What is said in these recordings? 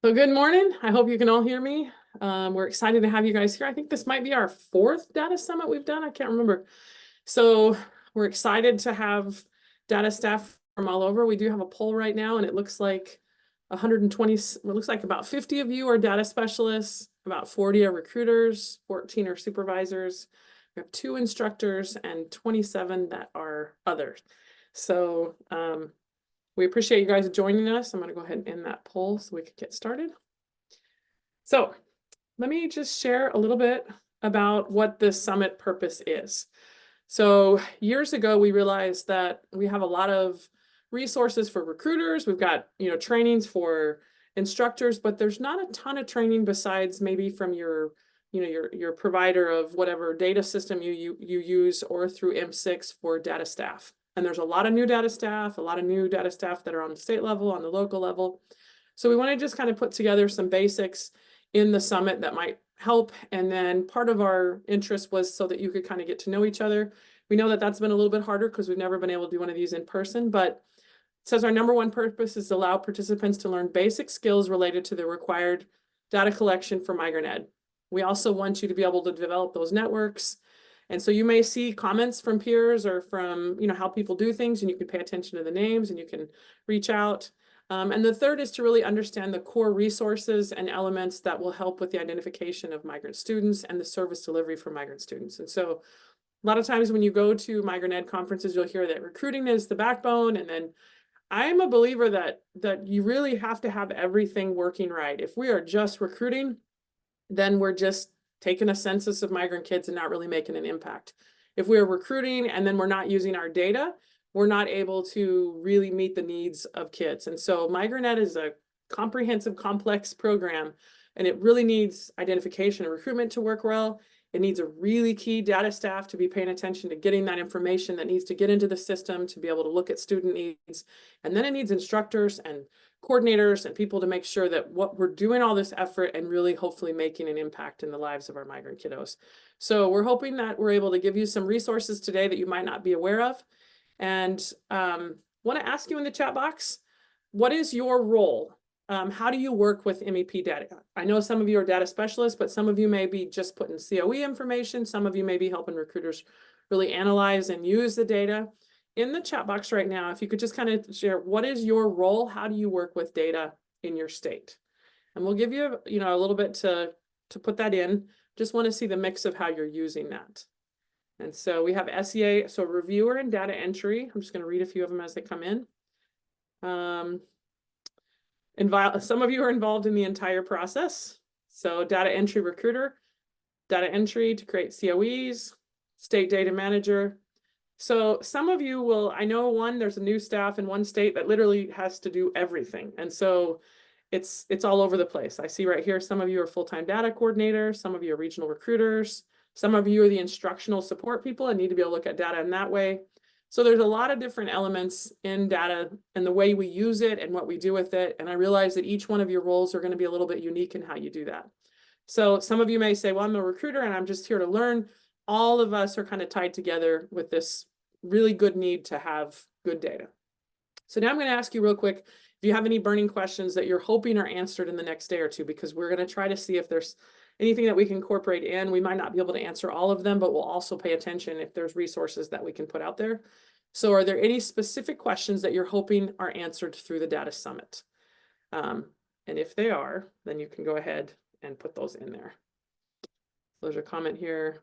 So good morning. I hope you can all hear me. We're excited to have you guys here. I think this might be our fourth data summit we've done. I can't remember. So we're excited to have data staff from all over. We do have a poll right now, and it looks like 120, it looks like about 50 of you are data specialists, about 40 are recruiters, 14 are supervisors. We have 2 instructors and 27 that are others. So we appreciate you guys joining us. I'm going to go ahead and end that poll so we can get started. So let me just share a little bit about what this summit purpose is. So years ago, we realized that we have a lot of resources for recruiters. We've got, trainings for instructors, but there's not a ton of training besides maybe from your provider of whatever data system you use, or through M6 for data staff. And there's a lot of new data staff that are on the state level, on the local level. So we want to just kind of put together some basics in the summit that might help. And then part of our interest was so that you could kind of get to know each other. We know that that's been a little bit harder because we've never been able to do one of these in person, but it says our number one purpose is to allow participants to learn basic skills related to the required data collection for migrant ed. We also want you to be able to develop those networks. And so you may see comments from peers or from, how people do things, and you can pay attention to the names and you can reach out. And the third is to really understand the core resources and elements that will help with the identification of migrant students and the service delivery for migrant students. And so a lot of times when you go to migrant ed conferences, you'll hear that recruiting is the backbone. And then I'm a believer that you really have to have everything working right. If we are just recruiting, then we're just taking a census of migrant kids and not really making an impact. If we're recruiting and then we're not using our data, we're not able to really meet the needs of kids. And so migrant ed is a comprehensive, complex program, and it really needs identification and recruitment to work well. It needs a really key data staff to be paying attention to getting that information that needs to get into the system to be able to look at student needs. And then it needs instructors and coordinators and people to make sure that what we're doing all this effort and really hopefully making an impact in the lives of our migrant kiddos. So we're hoping that we're able to give you some resources today that you might not be aware of. And want to ask you in the chat box, what is your role? How do you work with MEP data? I know some of you are data specialists, but some of you may be just putting COE information. Some of you may be helping recruiters really analyze and use the data. In the chat box right now, if you could just kind of share, what is your role? How do you work with data in your state? And we'll give you, a little bit to put that in. Just want to see the mix of how you're using that. And so we have SEA, so reviewer and data entry. I'm just going to read a few of them as they come in. Some of you are involved in the entire process. So data entry recruiter, data entry to create COEs, state data manager. So some of you will, I know there's a new staff in one state that literally has to do everything. And so it's all over the place. I see right here, some of you are full-time data coordinators, some of you are regional recruiters, some of you are the instructional support people and need to be able to look at data in that way. So there's a lot of different elements in data and the way we use it and what we do with it. And I realize that each one of your roles are going to be a little bit unique in how you do that. So some of you may say, well, I'm a recruiter and I'm just here to learn. All of us are kind of tied together with this really good need to have good data. So now I'm going to ask you real quick, if you have any burning questions that you're hoping are answered in the next day or two, because we're going to try to see if there's anything that we can incorporate in. We might not be able to answer all of them, but we'll also pay attention if there's resources that we can put out there. So are there any specific questions that you're hoping are answered through the data summit? And if they are, then you can go ahead and put those in there. So there's a comment here.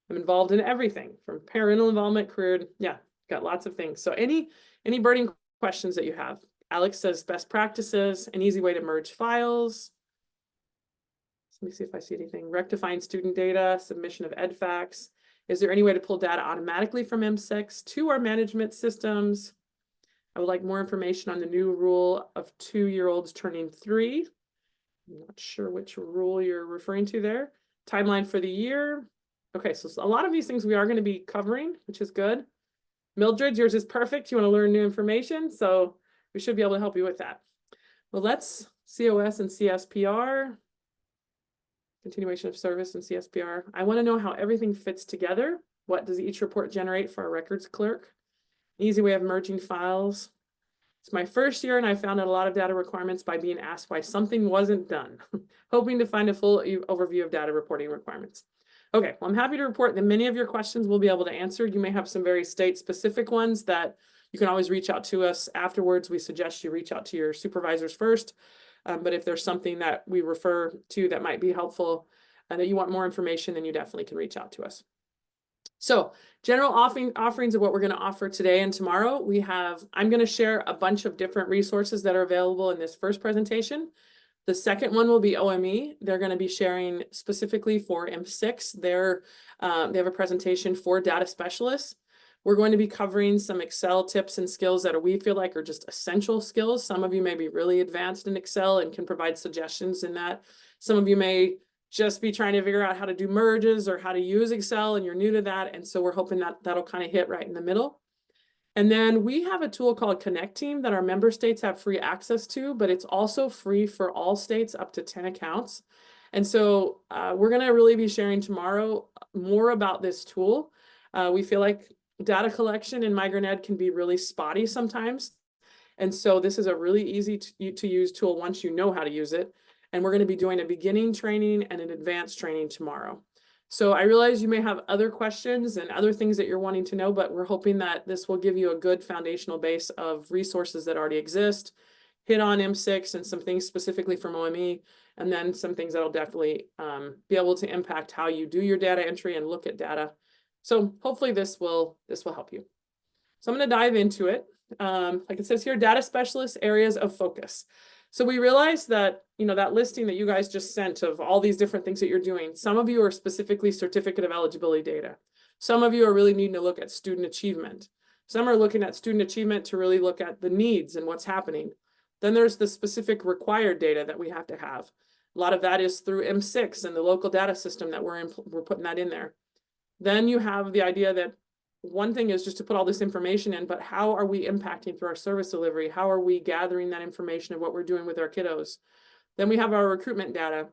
I'm involved in everything from parental involvement, career. Yeah, got lots of things. So any burning questions that you have? Alex says best practices, an easy way to merge files. Let me see if I see anything. Rectifying student data, submission of EdFacts. Is there any way to pull data automatically from M6 to our management systems? I would like more information on the new rule of 2-year-olds turning 3. I'm not sure which rule you're referring to there. Timeline for the year. Okay, so a lot of these things we are going to be covering, which is good. Mildred, yours is perfect. You want to learn new information, so we should be able to help you with that. Well, let's COS and CSPR. Continuation of service and CSPR. I want to know how everything fits together. What does each report generate for our records clerk? Easy way of merging files. It's my first year and I found out a lot of data requirements by being asked why something wasn't done. Hoping to find a full overview of data reporting requirements. Okay, well, I'm happy to report that many of your questions we'll be able to answer. You may have some very state-specific ones that you can always reach out to us afterwards. We suggest you reach out to your supervisors first. But if there's something that we refer to that might be helpful and that you want more information, then you definitely can reach out to us. So general offerings of what we're going to offer today and tomorrow. I'm going to share a bunch of different resources that are available in this first presentation. The second one will be OME. They're going to be sharing specifically for M6. They have a presentation for data specialists. We're going to be covering some Excel tips and skills that we feel like are just essential skills. Some of you may be really advanced in Excel and can provide suggestions in that. Some of you may just be trying to figure out how to do merges or how to use Excel and you're new to that. And so we're hoping that that'll kind of hit right in the middle. And then we have a tool called Connect Team that our member states have free access to, but it's also free for all states up to 10 accounts. And so we're going to really be sharing tomorrow more about this tool. We feel like data collection in Migrant Ed can be really spotty sometimes. And so this is a really easy to use tool once you know how to use it. And we're going to be doing a beginning training and an advanced training tomorrow. So I realize you may have other questions and other things that you're wanting to know, but we're hoping that this will give you a good foundational base of resources that already exist, hit on M6 and some things specifically from OME, and then some things that'll definitely be able to impact how you do your data entry and look at data. So hopefully this will help you. So I'm going to dive into it. Like it says here, data specialist areas of focus. So we realized that, that listing that you guys just sent of all these different things that you're doing, some of you are specifically certificate of eligibility data. Some of you are really needing to look at student achievement. Some are looking at student achievement to really look at the needs and what's happening. Then there's the specific required data that we have to have. A lot of that is through M6 and the local data system that we're putting that in there. Then you have the idea that one thing is just to put all this information in, but how are we impacting through our service delivery? How are we gathering that information of what we're doing with our kiddos? Then we have our recruitment data.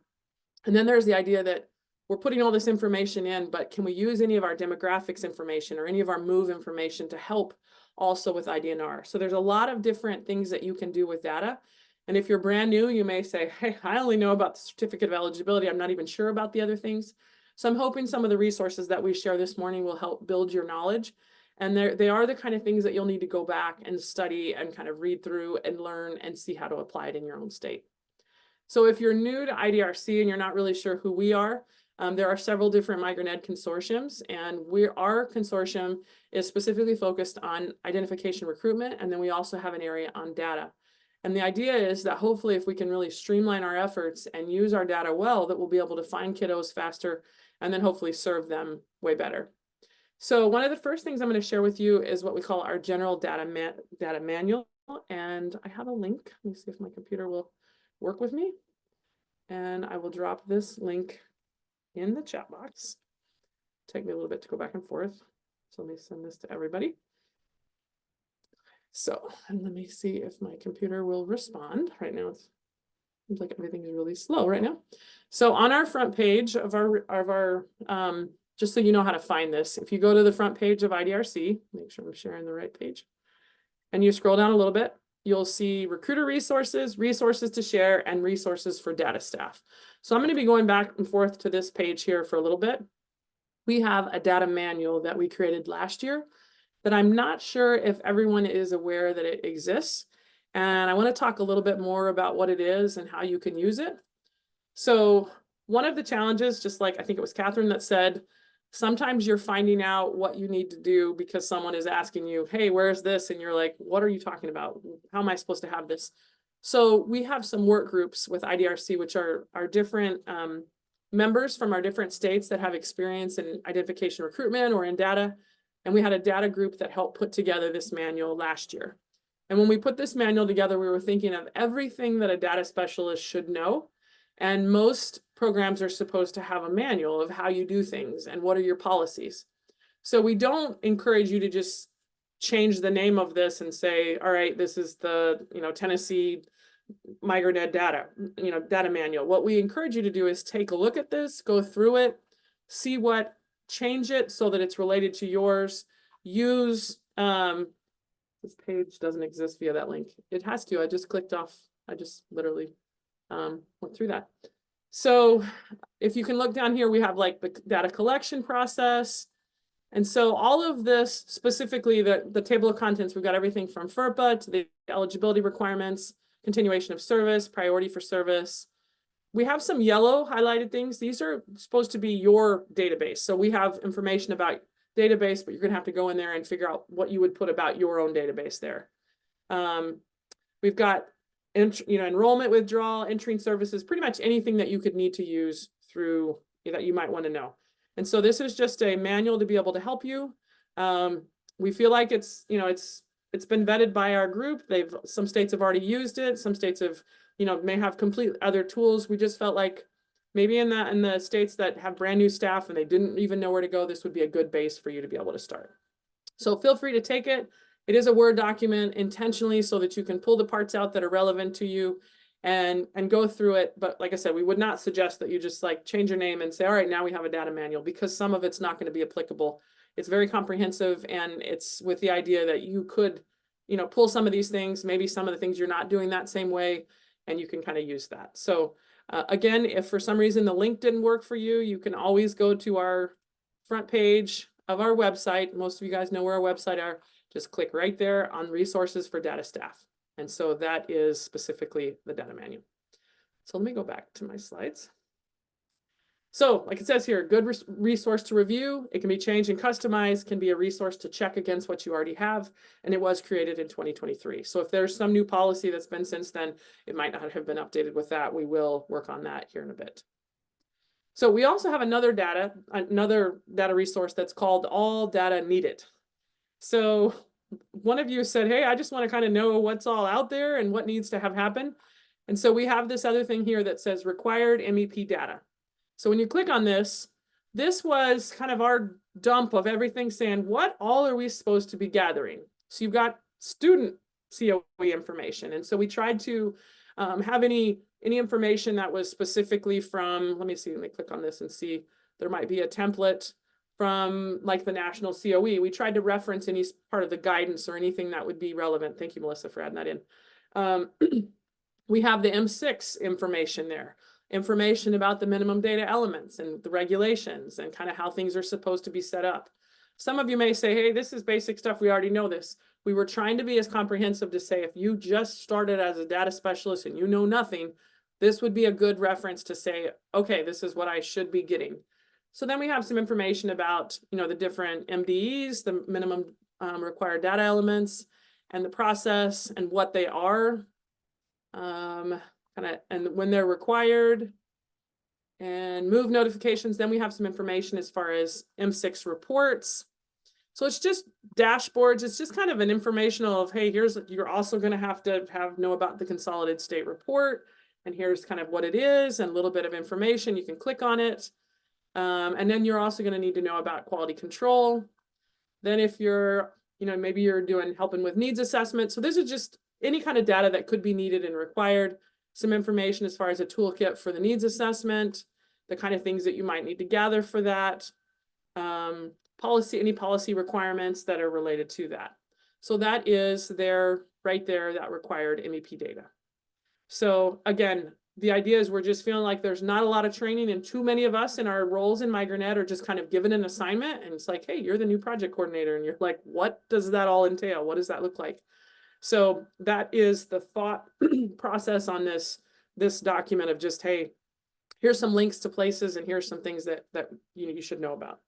And then there's the idea that we're putting all this information in, but can we use any of our demographics information or any of our move information to help also with IDNR? So there's a lot of different things that you can do with data. And if you're brand new, you may say, hey, I only know about the certificate of eligibility. I'm not even sure about the other things. So I'm hoping some of the resources that we share this morning will help build your knowledge. And they are the kind of things that you'll need to go back and study and kind of read through and learn and see how to apply it in your own state. So if you're new to IDRC and you're not really sure who we are, there are several different Migrant Ed consortiums, and our consortium is specifically focused on identification recruitment, and then we also have an area on data. And the idea is that hopefully if we can really streamline our efforts and use our data well, that we'll be able to find kiddos faster and then hopefully serve them way better. So one of the first things I'm going to share with you is what we call our general data manual. And I have a link. Let me see if my computer will work with me. And I will drop this link in the chat box. Take me a little bit to go back and forth. So let me send this to everybody. So, and let me see if my computer will respond. Right now, it seems like everything is really slow right now. So on our front page of our just so you know how to find this, if you go to the front page of IDRC, make sure I'm sharing the right page, and you scroll down a little bit, you'll see recruiter resources, resources to share, and resources for data staff. So I'm going to be going back and forth to this page here for a little bit. We have a data manual that we created last year that I'm not sure if everyone is aware that it exists. And I want to talk a little bit more about what it is and how you can use it. So one of the challenges, just like I think it was Catherine that said, sometimes you're finding out what you need to do because someone is asking you, hey, where's this? And you're like, what are you talking about? How am I supposed to have this? So we have some work groups with IDRC, which are different members from our different states that have experience in identification recruitment or in data. And we had a data group that helped put together this manual last year. And when we put this manual together, we were thinking of everything that a data specialist should know. And most programs are supposed to have a manual of how you do things and what are your policies. So we don't encourage you to just change the name of this and say, all right, this is the Tennessee Migrant Ed data, data manual. What we encourage you to do is take a look at this, go through it, see what, change it so that it's related to yours, use This page doesn't exist via that link. It has to. I just clicked off. I just literally went through that. So if you can look down here, we have like the data collection process. And so all of this, specifically the table of contents, we've got everything from FERPA to the eligibility requirements, continuation of service, priority for service. We have some yellow highlighted things. These are supposed to be your database. So we have information about database, but you're gonna have to go in there and figure out what you would put about your own database there. We've got enrollment withdrawal, entering services, pretty much anything that you could need to use through that you might want to know. And so this is just a manual to be able to help you. We feel like it's been vetted by our group. Some states have already used it. Some states have, may have complete other tools. We just felt like maybe in the states that have brand new staff and they didn't even know where to go, this would be a good base for you to be able to start. So feel free to take it. It is a Word document intentionally so that you can pull the parts out that are relevant to you and go through it. But like I said, we would not suggest that you just like change your name and say, all right, now we have a data manual, because some of it's not going to be applicable. It's very comprehensive, and it's with the idea that you could, pull some of these things, maybe some of the things you're not doing that same way, and you can kind of use that. So again, if for some reason the link didn't work for you, you can always go to our front page of our website. Most of you guys know where our website are. Just click right there on resources for data staff. And so that is specifically the data manual. So let me go back to my slides. So like it says here, good resource to review. It can be changed and customized, can be a resource to check against what you already have. And it was created in 2023. So if there's some new policy that's been since then, it might not have been updated with that. We will work on that here in a bit. So we also have another data resource that's called All Data Needed. So one of you said, hey, I just want to kind of know what's all out there and what needs to have happen. And so we have this other thing here that says required MEP data. So when you click on this, this was kind of our dump of everything saying, what all are we supposed to be gathering? So you've got student COE information. And so we tried to have any information that was specifically from, let me click on this and see, there might be a template from like the national COE. We tried to reference any part of the guidance or anything that would be relevant. Thank you, Melissa, for adding that in. We have the M6 information there, information about the minimum data elements and the regulations and kind of how things are supposed to be set up. Some of you may say, hey, this is basic stuff. We already know this. We were trying to be as comprehensive to say, if you just started as a data specialist and you know nothing, this would be a good reference to say, okay, this is what I should be getting. So then we have some information about, the different MDEs, the minimum required data elements, and the process and what they are, and when they're required, and move notifications. Then we have some information as far as M6 reports. So it's just dashboards. It's just kind of an informational of, hey, you're also going to have know about the consolidated state report, and here's kind of what it is and a little bit of information. You can click on it. And then you're also going to need to know about quality control. Then if you're, maybe you're helping with needs assessment. So this is just any kind of data that could be needed and required. Some information as far as a toolkit for the needs assessment, the kind of things that you might need to gather for that. Any policy requirements that are related to that. So that is right there, that required MEP data. So again, the idea is we're just feeling like there's not a lot of training, and too many of us in our roles in MigraNet are just kind of given an assignment, and it's like, hey, you're the new project coordinator, and you're like, what does that all entail? What does that look like? So that is the thought process on this document of just, hey, here's some links to places, and here's some things that you should know about.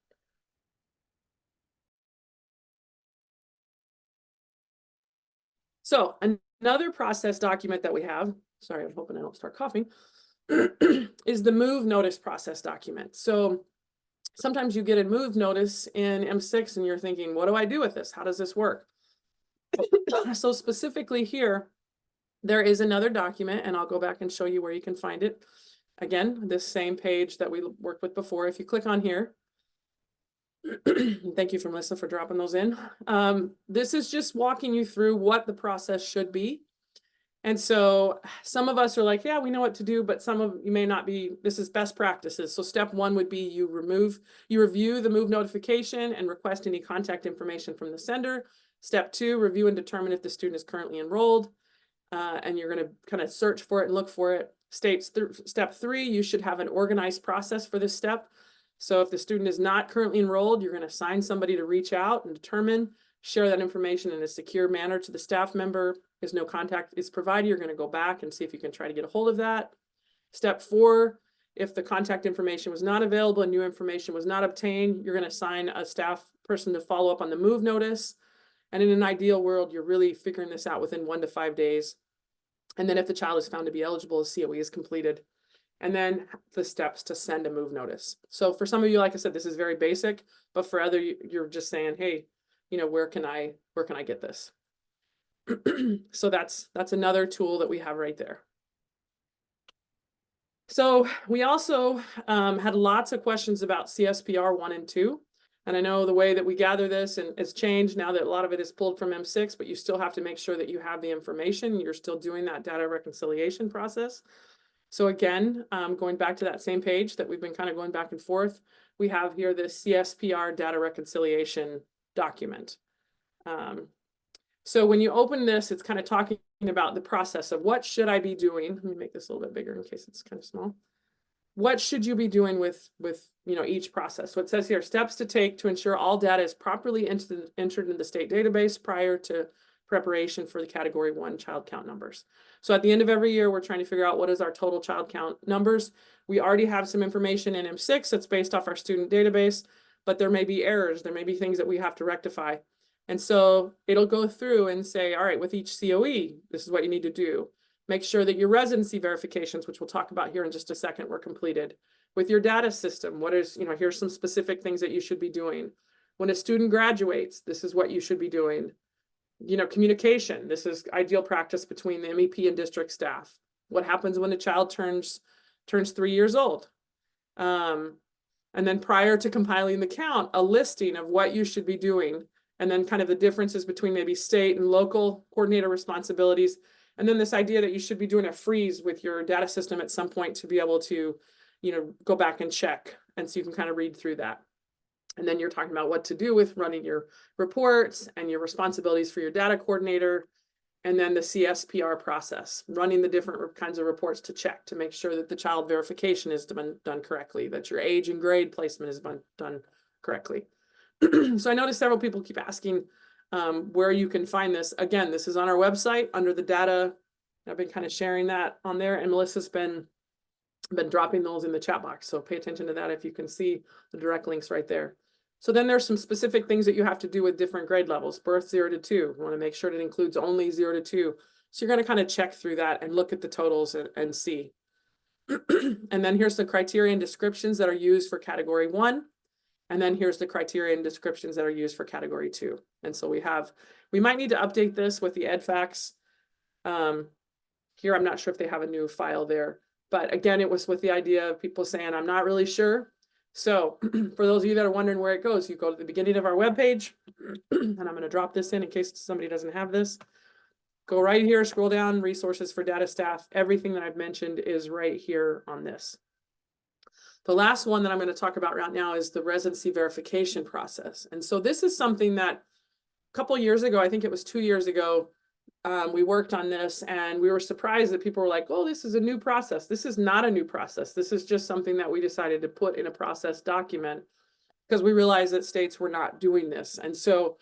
So another process document that we have, sorry, I'm hoping I don't start coughing, is the move notice process document. So sometimes you get a move notice in M6 and you're thinking, what do I do with this? How does this work? So specifically here, there is another document, and I'll go back and show you where you can find it. Again, this same page that we worked with before. If you click on here, thank you for Melissa for dropping those in. This is just walking you through what the process should be. And so some of us are like, yeah, we know what to do, but some of you may not be. This is best practices. So step one would be you review the move notification and request any contact information from the sender. Step 2, review and determine if the student is currently enrolled. And you're going to kind of search for it and look for it. Step 3, you should have an organized process for this step. So if the student is not currently enrolled, you're going to assign somebody to reach out and determine, share that information in a secure manner to the staff member. If no contact is provided, you're going to go back and see if you can try to get a hold of that. Step 4, if the contact information was not available and new information was not obtained, you're going to assign a staff person to follow up on the move notice. And in an ideal world, you're really figuring this out within 1 to 5 days. And then if the child is found to be eligible, a COE is completed. And then the steps to send a move notice. So for some of you, like I said, this is very basic, but for other, you're just saying, hey, you know, where can I get this? So that's another tool that we have right there. So we also had lots of questions about CSPR 1 and 2. And I know the way that we gather this and it's changed now that a lot of it is pulled from M6, but you still have to make sure that you have the information. You're still doing that data reconciliation process. So again, going back to that same page that we've been kind of going back and forth, we have here this CSPR data reconciliation document. So when you open this, it's kind of talking about the process of what should I be doing. Let me make this a little bit bigger in case it's kind of small. What should you be doing with each process? So it says here, steps to take to ensure all data is properly entered into the state database prior to preparation for the category 1 child count numbers. So at the end of every year, we're trying to figure out what is our total child count numbers. We already have some information in M6 that's based off our student database, but there may be errors. There may be things that we have to rectify. And so it'll go through and say, all right, with each COE, this is what you need to do. Make sure that your residency verifications, which we'll talk about here in just a second, were completed. With your data system, here's some specific things that you should be doing. When a student graduates, this is what you should be doing. Communication, this is ideal practice between the MEP and district staff. What happens when a child turns 3 years old? And then prior to compiling the count, a listing of what you should be doing, and then kind of the differences between maybe state and local coordinator responsibilities. And then this idea that you should be doing a freeze with your data system at some point to be able to, go back and check. And so you can kind of read through that. And then you're talking about what to do with running your reports and your responsibilities for your data coordinator. And then the CSPR process, running the different kinds of reports to check to make sure that the child verification is done correctly, that your age and grade placement is done correctly. So I noticed several people keep asking where you can find this. Again, this is on our website under the data. I've been kind of sharing that on there, and Melissa's been dropping those in the chat box. So pay attention to that if you can see the direct links right there. So then there's some specific things that you have to do with different grade levels. Birth 0 to 2. You want to make sure it includes only 0 to 2. So you're going to kind of check through that and look at the totals and see. And then here's the criteria and descriptions that are used for category 1. And then here's the criteria and descriptions that are used for category 2. And so we might need to update this with the EdFacts. Here, I'm not sure if they have a new file there, but again, it was with the idea of people saying, I'm not really sure. So for those of you that are wondering where it goes, you go to the beginning of our webpage, and I'm going to drop this in case somebody doesn't have this. Go right here, scroll down, resources for data staff. Everything that I've mentioned is right here on this. The last one that I'm going to talk about right now is the residency verification process. And so this is something that a couple of years ago, I think it was 2 years ago, we worked on this, and we were surprised that people were like, oh, this is a new process. This is not a new process. This is just something that we decided to put in a process document because we realized that states were not doing this. And so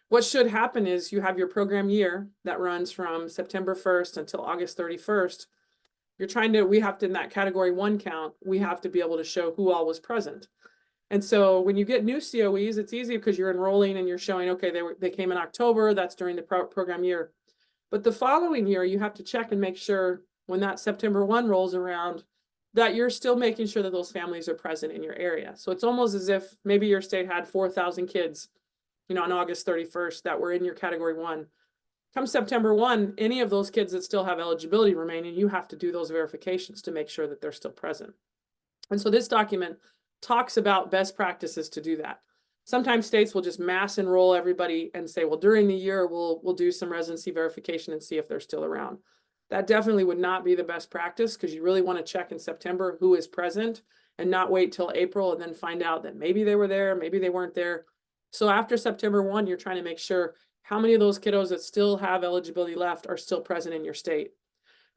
what should happen is you have your program year that runs from September 1st until August 31st. We have to, in that category 1 count, we have to be able to show who all was present. And so when you get new COEs, it's easy because you're enrolling and you're showing, okay, they came in October, that's during the program year. But the following year, you have to check and make sure when that September 1 rolls around, that you're still making sure that those families are present in your area. So it's almost as if maybe your state had 4,000 kids, on August 31st that were in your category 1. Come September 1, any of those kids that still have eligibility remaining, you have to do those verifications to make sure that they're still present. And so this document talks about best practices to do that. Sometimes states will just mass enroll everybody and say, well, during the year, we'll do some residency verification and see if they're still around. That definitely would not be the best practice because you really want to check in September who is present and not wait till April and then find out that maybe they were there, maybe they weren't there. So after September 1, you're trying to make sure, how many of those kiddos that still have eligibility left are still present in your state.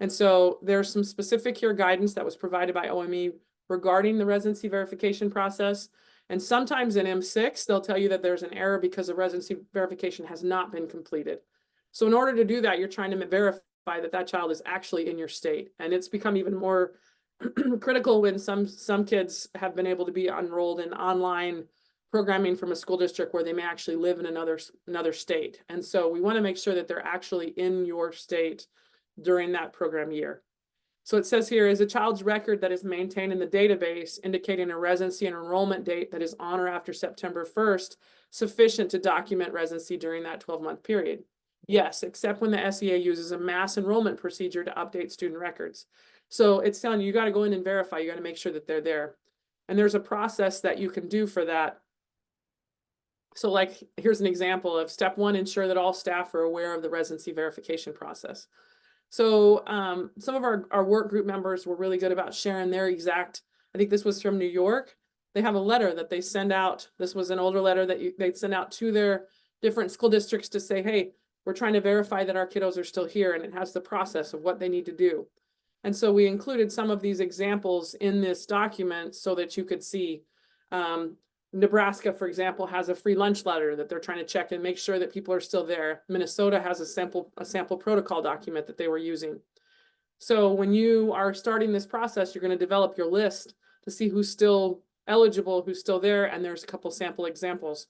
And so there's some specific here guidance that was provided by OME regarding the residency verification process. And sometimes in M6, they'll tell you that there's an error because the residency verification has not been completed. So in order to do that, you're trying to verify that that child is actually in your state. And it's become even more critical when some kids have been able to be enrolled in online programming from a school district where they may actually live in another state. And so we want to make sure that they're actually in your state during that program year. So it says here, is a child's record that is maintained in the database indicating a residency and enrollment date that is on or after September 1st sufficient to document residency during that 12-month period? Yes, except when the SEA uses a mass enrollment procedure to update student records. So it's telling you, you got to go in and verify. You got to make sure that they're there. And there's a process that you can do for that. So like, here's an example of step 1, ensure that all staff are aware of the residency verification process. So some of our work group members were really good about sharing their exact, I think this was from New York. They have a letter that they send out. This was an older letter that they'd send out to their different school districts to say, hey, we're trying to verify that our kiddos are still here, and it has the process of what they need to do. And so we included some of these examples in this document so that you could see. Nebraska, for example, has a free lunch letter that they're trying to check and make sure that people are still there. Minnesota has a sample protocol document that they were using. So when you are starting this process, you're going to develop your list to see who's still eligible, who's still there, and there's a couple sample examples.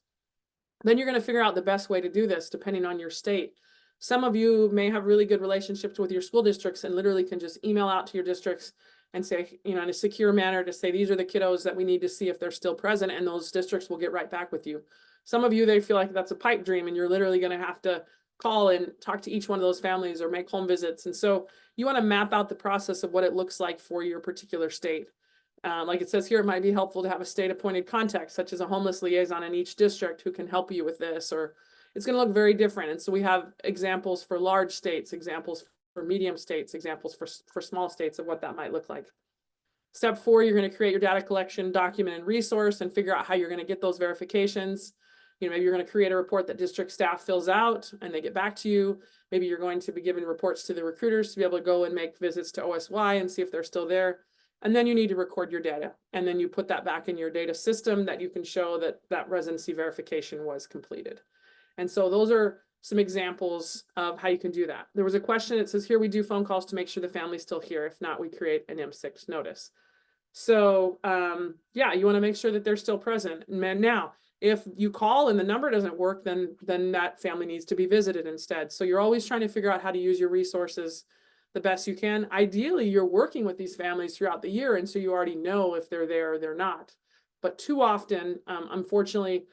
Then you're going to figure out the best way to do this depending on your state. Some of you may have really good relationships with your school districts and literally can just email out to your districts and say, you know, in a secure manner to say, these are the kiddos that we need to see if they're still present, and those districts will get right back with you. Some of you, they feel like that's a pipe dream and you're literally going to have to call and talk to each one of those families or make home visits. And so you want to map out the process of what it looks like for your particular state. Like it says here, it might be helpful to have a state appointed contact, such as a homeless liaison in each district who can help you with this, or it's going to look very different. And so we have examples for large states, examples for medium states, examples for small states of what that might look like. Step 4, you're going to create your data collection document and resource and figure out how you're going to get those verifications. You know, maybe you're going to create a report that district staff fills out and they get back to you. Maybe you're going to be giving reports to the recruiters to be able to go and make visits to OSY and see if they're still there. And then you need to record your data. And then you put that back in your data system that you can show that that residency verification was completed. And so those are some examples of how you can do that. There was a question that says, here we do phone calls to make sure the family's still here. If not, we create an M6 notice. So yeah, you want to make sure that they're still present. And now, if you call and the number doesn't work, then that family needs to be visited instead. So you're always trying to figure out how to use your resources the best you can. Ideally, you're working with these families throughout the year, and so you already know if they're there or they're not. But too often, unfortunately,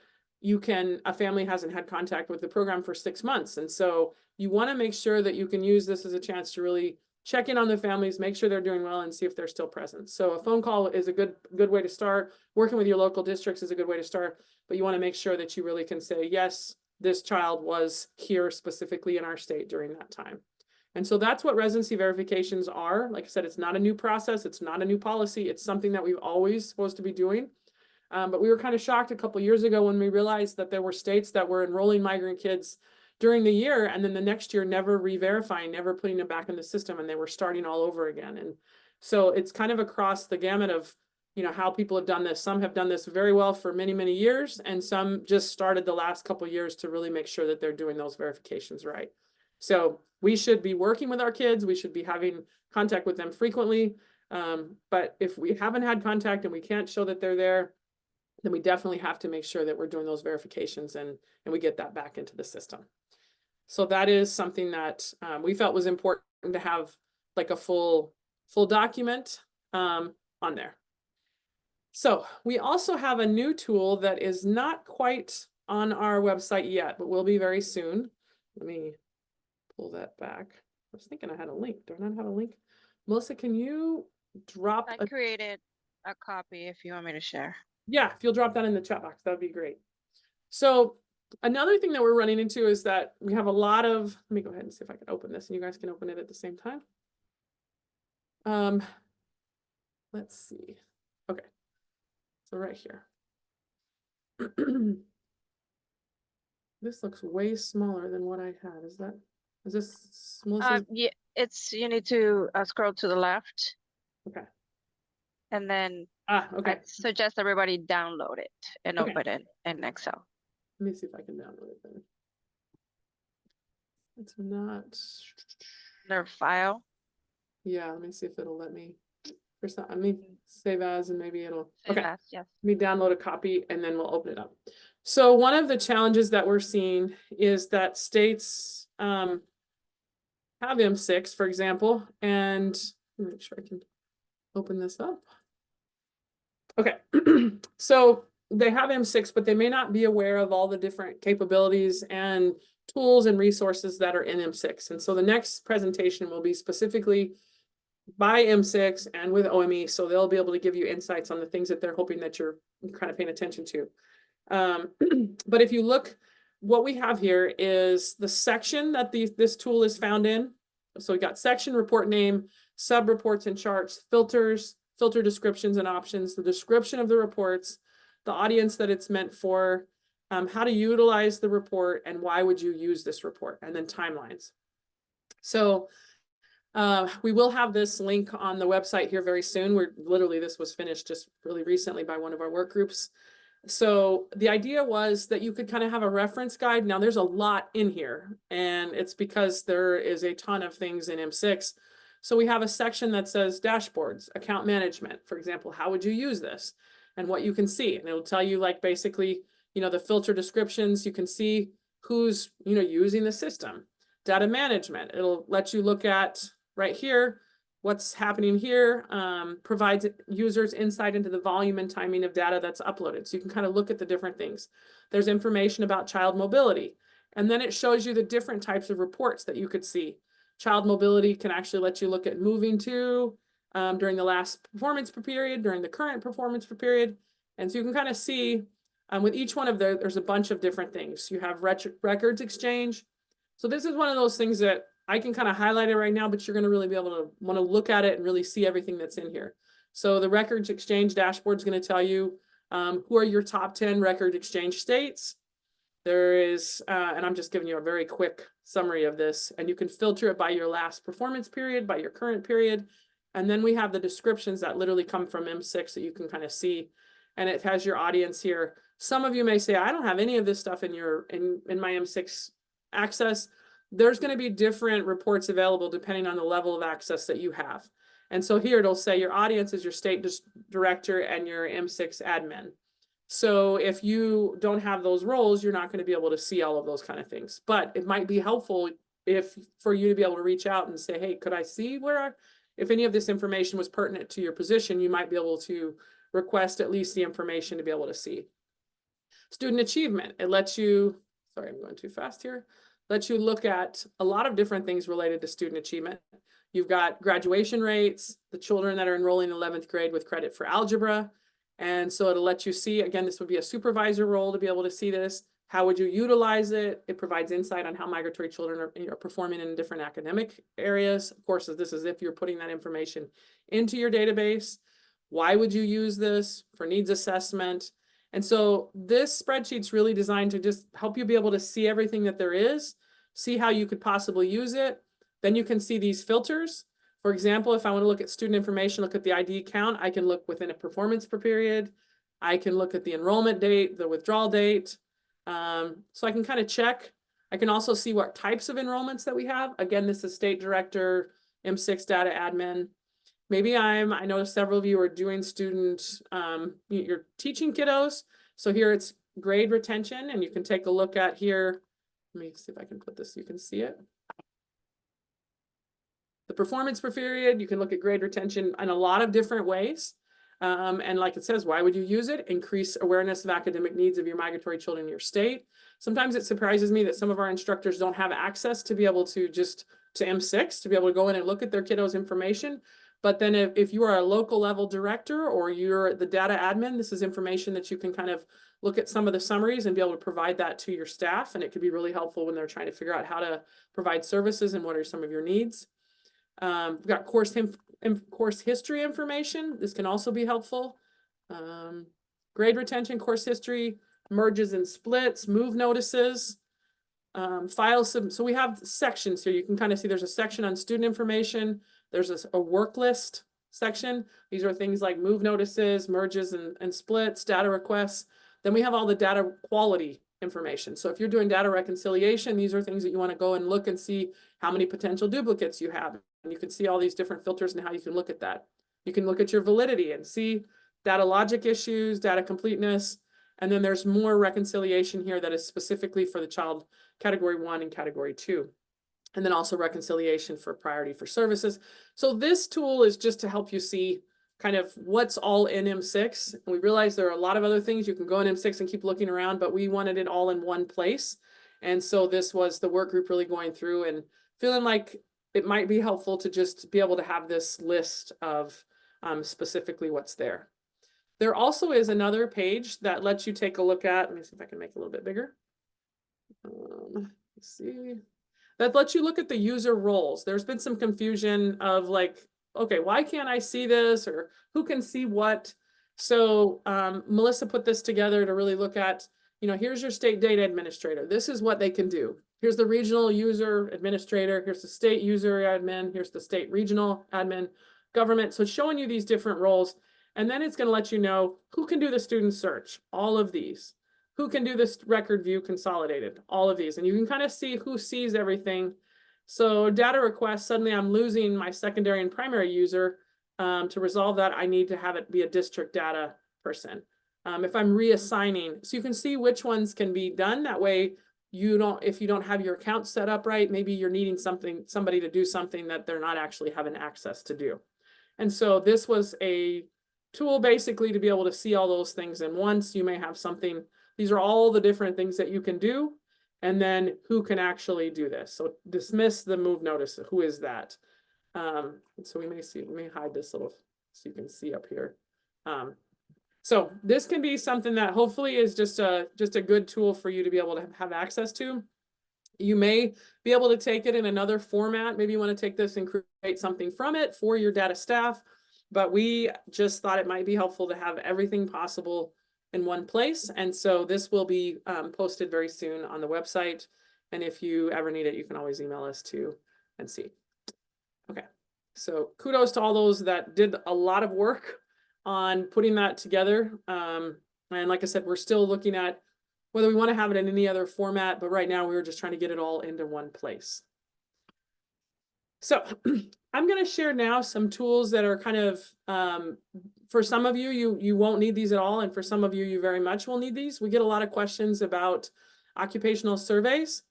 a family hasn't had contact with the program for 6 months. And so you want to make sure that you can use this as a chance to really check in on the families, make sure they're doing well, and see if they're still present. So a phone call is a good way to start. Working with your local districts is a good way to start, but you want to make sure that you really can say, yes, this child was here specifically in our state during that time. And so that's what residency verifications are. Like I said, it's not a new process. It's not a new policy. It's something that we've always supposed to be doing. But we were kind of shocked a couple of years ago when we realized that there were states that were enrolling migrant kids during the year, and then the next year never re-verifying, never putting them back in the system, and they were starting all over again. And so it's kind of across the gamut of, you know, how people have done this. Some have done this very well for many, many years, and some just started the last couple of years to really make sure that they're doing those verifications right. So we should be working with our kids. We should be having contact with them frequently. But if we haven't had contact and we can't show that they're there, then we definitely have to make sure that we're doing those verifications and we get that back into the system. So that is something that we felt was important to have, like a full document on there. So we also have a new tool that is not quite on our website yet, but will be very soon. Let me pull that back. I was thinking I had a link. Do I not have a link? Melissa, can you drop? I created a copy if you want me to share. Yeah, if you'll drop that in the chat box, that would be great. So another thing that we're running into is that we have a lot of, let me go ahead and see if I can open this and you guys can open it at the same time. Let's see. Okay. So right here. This looks way smaller than what I had. Is this Melissa's? Yeah, you need to scroll to the left Okay. and then Okay. I'd suggest everybody download it and Okay. open it in Excel. Let me see if I can download it then. It's not. Their file. Yeah, let me see if it'll let me. For some, let me save as and maybe it'll. Save Okay. as, yes. Let me download a copy and then we'll open it up. So one of the challenges that we're seeing is that states have M6, for example, and let me make sure I can open this up. Okay, so they have M6, but they may not be aware of all the different capabilities and tools and resources that are in M6. And so the next presentation will be specifically by M6 and with OME, so they'll be able to give you insights on the things that they're hoping that you're kind of paying attention to. But if you look, what we have here is the section that this tool is found in. So we got section, report name, sub-reports and charts, filters, filter descriptions and options, the description of the reports, the audience that it's meant for, how to utilize the report, and why would you use this report, and then timelines. So we will have this link on the website here very soon. This was finished just really recently by one of our work groups. So the idea was that you could kind of have a reference guide. Now there's a lot in here, and it's because there is a ton of things in M6. So we have a section that says dashboards, account management, for example, how would you use this and what you can see. And it'll tell you like basically, the filter descriptions, you can see who's, using the system. Data management, it'll let you look at right here, what's happening here, provides users insight into the volume and timing of data that's uploaded. So you can kind of look at the different things. There's information about child mobility. And then it shows you the different types of reports that you could see. Child mobility can actually let you look at moving to during the last performance period, during the current performance period. And so you can kind of see with each one of there's a bunch of different things. You have records exchange. So this is one of those things that I can kind of highlight it right now, but you're going to really be able to want to look at it and really see everything that's in here. So the records exchange dashboard is going to tell you who are your top 10 record exchange states. There is, and I'm just giving you a very quick summary of this, and you can filter it by your last performance period, by your current period. And then we have the descriptions that literally come from M6 that you can kind of see, and it has your audience here. Some of you may say, I don't have any of this stuff in my M6 access. There's going to be different reports available depending on the level of access that you have. And so here it'll say your audience is your state director and your M6 admin. So if you don't have those roles, you're not going to be able to see all of those kind of things. But it might be helpful for you to be able to reach out and say, hey, could I see if any of this information was pertinent to your position, you might be able to request at least the information to be able to see. Student achievement, it lets you, sorry, I'm going too fast here, lets you look at a lot of different things related to student achievement. You've got graduation rates, the children that are enrolling in 11th grade with credit for algebra. And so it'll let you see, again, this would be a supervisor role to be able to see this. How would you utilize it? It provides insight on how migratory children are performing in different academic areas. Of course, this is if you're putting that information into your database. Why would you use this? For needs assessment. And so this spreadsheet's really designed to just help you be able to see everything that there is, see how you could possibly use it. Then you can see these filters. For example, if I want to look at student information, look at the ID count, I can look within a performance per period. I can look at the enrollment date, the withdrawal date. So I can kind of check. I can also see what types of enrollments that we have. Again, this is state director, M6 data admin. Maybe I know several of you are doing student, you're teaching kiddos. So here it's grade retention, and you can take a look at here. Let me see if I can put this, you can see it. The performance per period, you can look at grade retention in a lot of different ways. And like it says, why would you use it? Increase awareness of academic needs of your migratory children in your state. Sometimes it surprises me that some of our instructors don't have access to be able to M6, to be able to go in and look at their kiddos' information. But then if you are a local level director or you're the data admin, this is information that you can kind of look at some of the summaries and be able to provide that to your staff. And it could be really helpful when they're trying to figure out how to provide services and what are some of your needs. We've got course history information. This can also be helpful. Grade retention, course history, merges and splits, move notices. files. So we have sections here. You can kind of see there's a section on student information. There's a work list section. These are things like move notices, merges and splits, data requests. Then we have all the data quality information. So if you're doing data reconciliation, these are things that you want to go and look and see how many potential duplicates you have. And you can see all these different filters and how you can look at that. You can look at your validity and see data logic issues, data completeness, and then there's more reconciliation here that is specifically for the child category 1 and category 2. And then also reconciliation for priority for services. So this tool is just to help you see kind of what's all in M6. And we realize there are a lot of other things. You can go in M6 and keep looking around, but we wanted it all in one place. And so this was the work group really going through and feeling like it might be helpful to just be able to have this list of specifically what's there. There also is another page that lets you take a look at. Let me see if I can make it a little bit bigger. Let's see. That lets you look at the user roles. There's been some confusion of like, okay, why can't I see this, or who can see what? So Melissa put this together to really look at, here's your state data administrator. This is what they can do. Here's the regional user administrator. Here's the state user admin. Here's the state regional admin government. So it's showing you these different roles. And then it's going to let you know who can do the student search, all of these. Who can do this record view consolidated, all of these. And you can kind of see who sees everything. So data requests, suddenly I'm losing my secondary and primary user. To resolve that, I need to have it be a district data person. If I'm reassigning, so you can see which ones can be done. That way, if you don't have your account set up right, maybe you're needing somebody to do something that they're not actually having access to do. And so this was a tool basically to be able to see all those things. And once you may have something, these are all the different things that you can do. And then who can actually do this? So dismiss the move notice. Who is that? So we may see, let me hide this little so you can see up here. So this can be something that hopefully is just a good tool for you to be able to have access to. You may be able to take it in another format. Maybe you want to take this and create something from it for your data staff. But we just thought it might be helpful to have everything possible in one place. And so this will be posted very soon on the website. And if you ever need it, you can always email us too and see. Okay, so kudos to all those that did a lot of work on putting that together. And like I said, we're still looking at whether we want to have it in any other format, but right now we were just trying to get it all into one place. So I'm going to share now some tools that are kind of, for some of you, you won't need these at all. And for some of you, you very much will need these. We get a lot of questions about occupational surveys.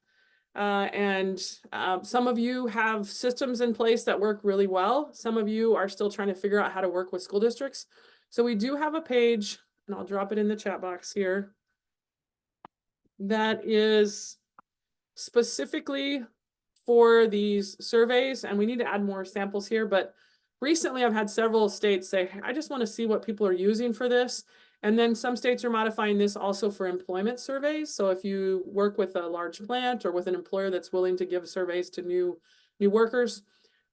Some of you have systems in place that work really well. Some of you are still trying to figure out how to work with school districts. So we do have a page, and I'll drop it in the chat box here, that is specifically for these surveys, and we need to add more samples here, but recently I've had several states say, I just want to see what people are using for this. And then some states are modifying this also for employment surveys. So if you work with a large plant or with an employer that's willing to give surveys to new workers,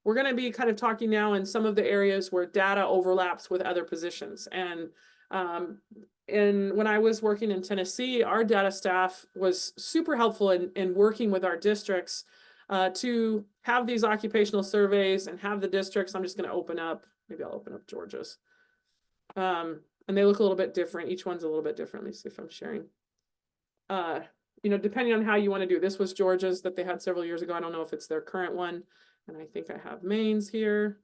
we're going to be kind of talking now in some of the areas where data overlaps with other positions. And when I was working in Tennessee, our data staff was super helpful in working with our districts to have these occupational surveys and have the districts. I'm just going to open up, maybe I'll open up Georgia's. And they look a little bit different. Each one's a little bit different. Let me see if I'm sharing. Depending on how you want to do. This was Georgia's that they had several years ago. I don't know if it's their current one. And I think I have Maine's here.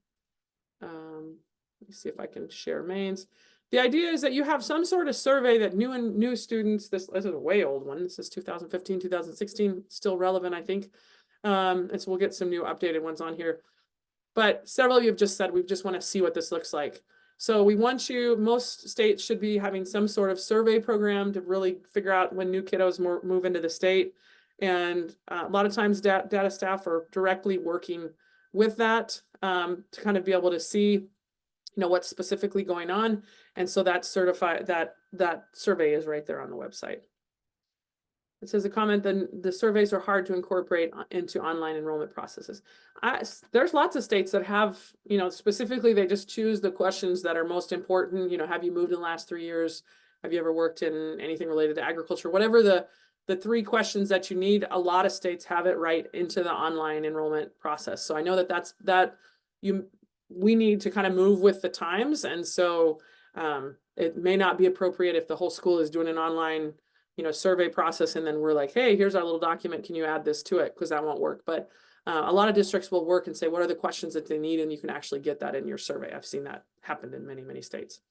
Let me see if I can share Maine's. The idea is that you have some sort of survey that new students, this is a way old one. This is 2015, 2016, still relevant, I think. And so we'll get some new updated ones on here. But several of you have just said, we just want to see what this looks like. So we want you, most states should be having some sort of survey program to really figure out when new kiddos move into the state. And a lot of times data staff are directly working with that to kind of be able to see, what's specifically going on. And so that's certified, that survey is right there on the website. It says a comment, then the surveys are hard to incorporate into online enrollment processes. There's lots of states that have, specifically they just choose the questions that are most important. Have you moved in the last 3 years? Have you ever worked in anything related to agriculture? Whatever the 3 questions that you need, a lot of states have it right into the online enrollment process. So I know that we need to kind of move with the times. And so it may not be appropriate if the whole school is doing an online, survey process, and then we're like, hey, here's our little document, can you add this to it? Because that won't work. But a lot of districts will work and say, what are the questions that they need? And you can actually get that in your survey. I've seen that happen in many, many states.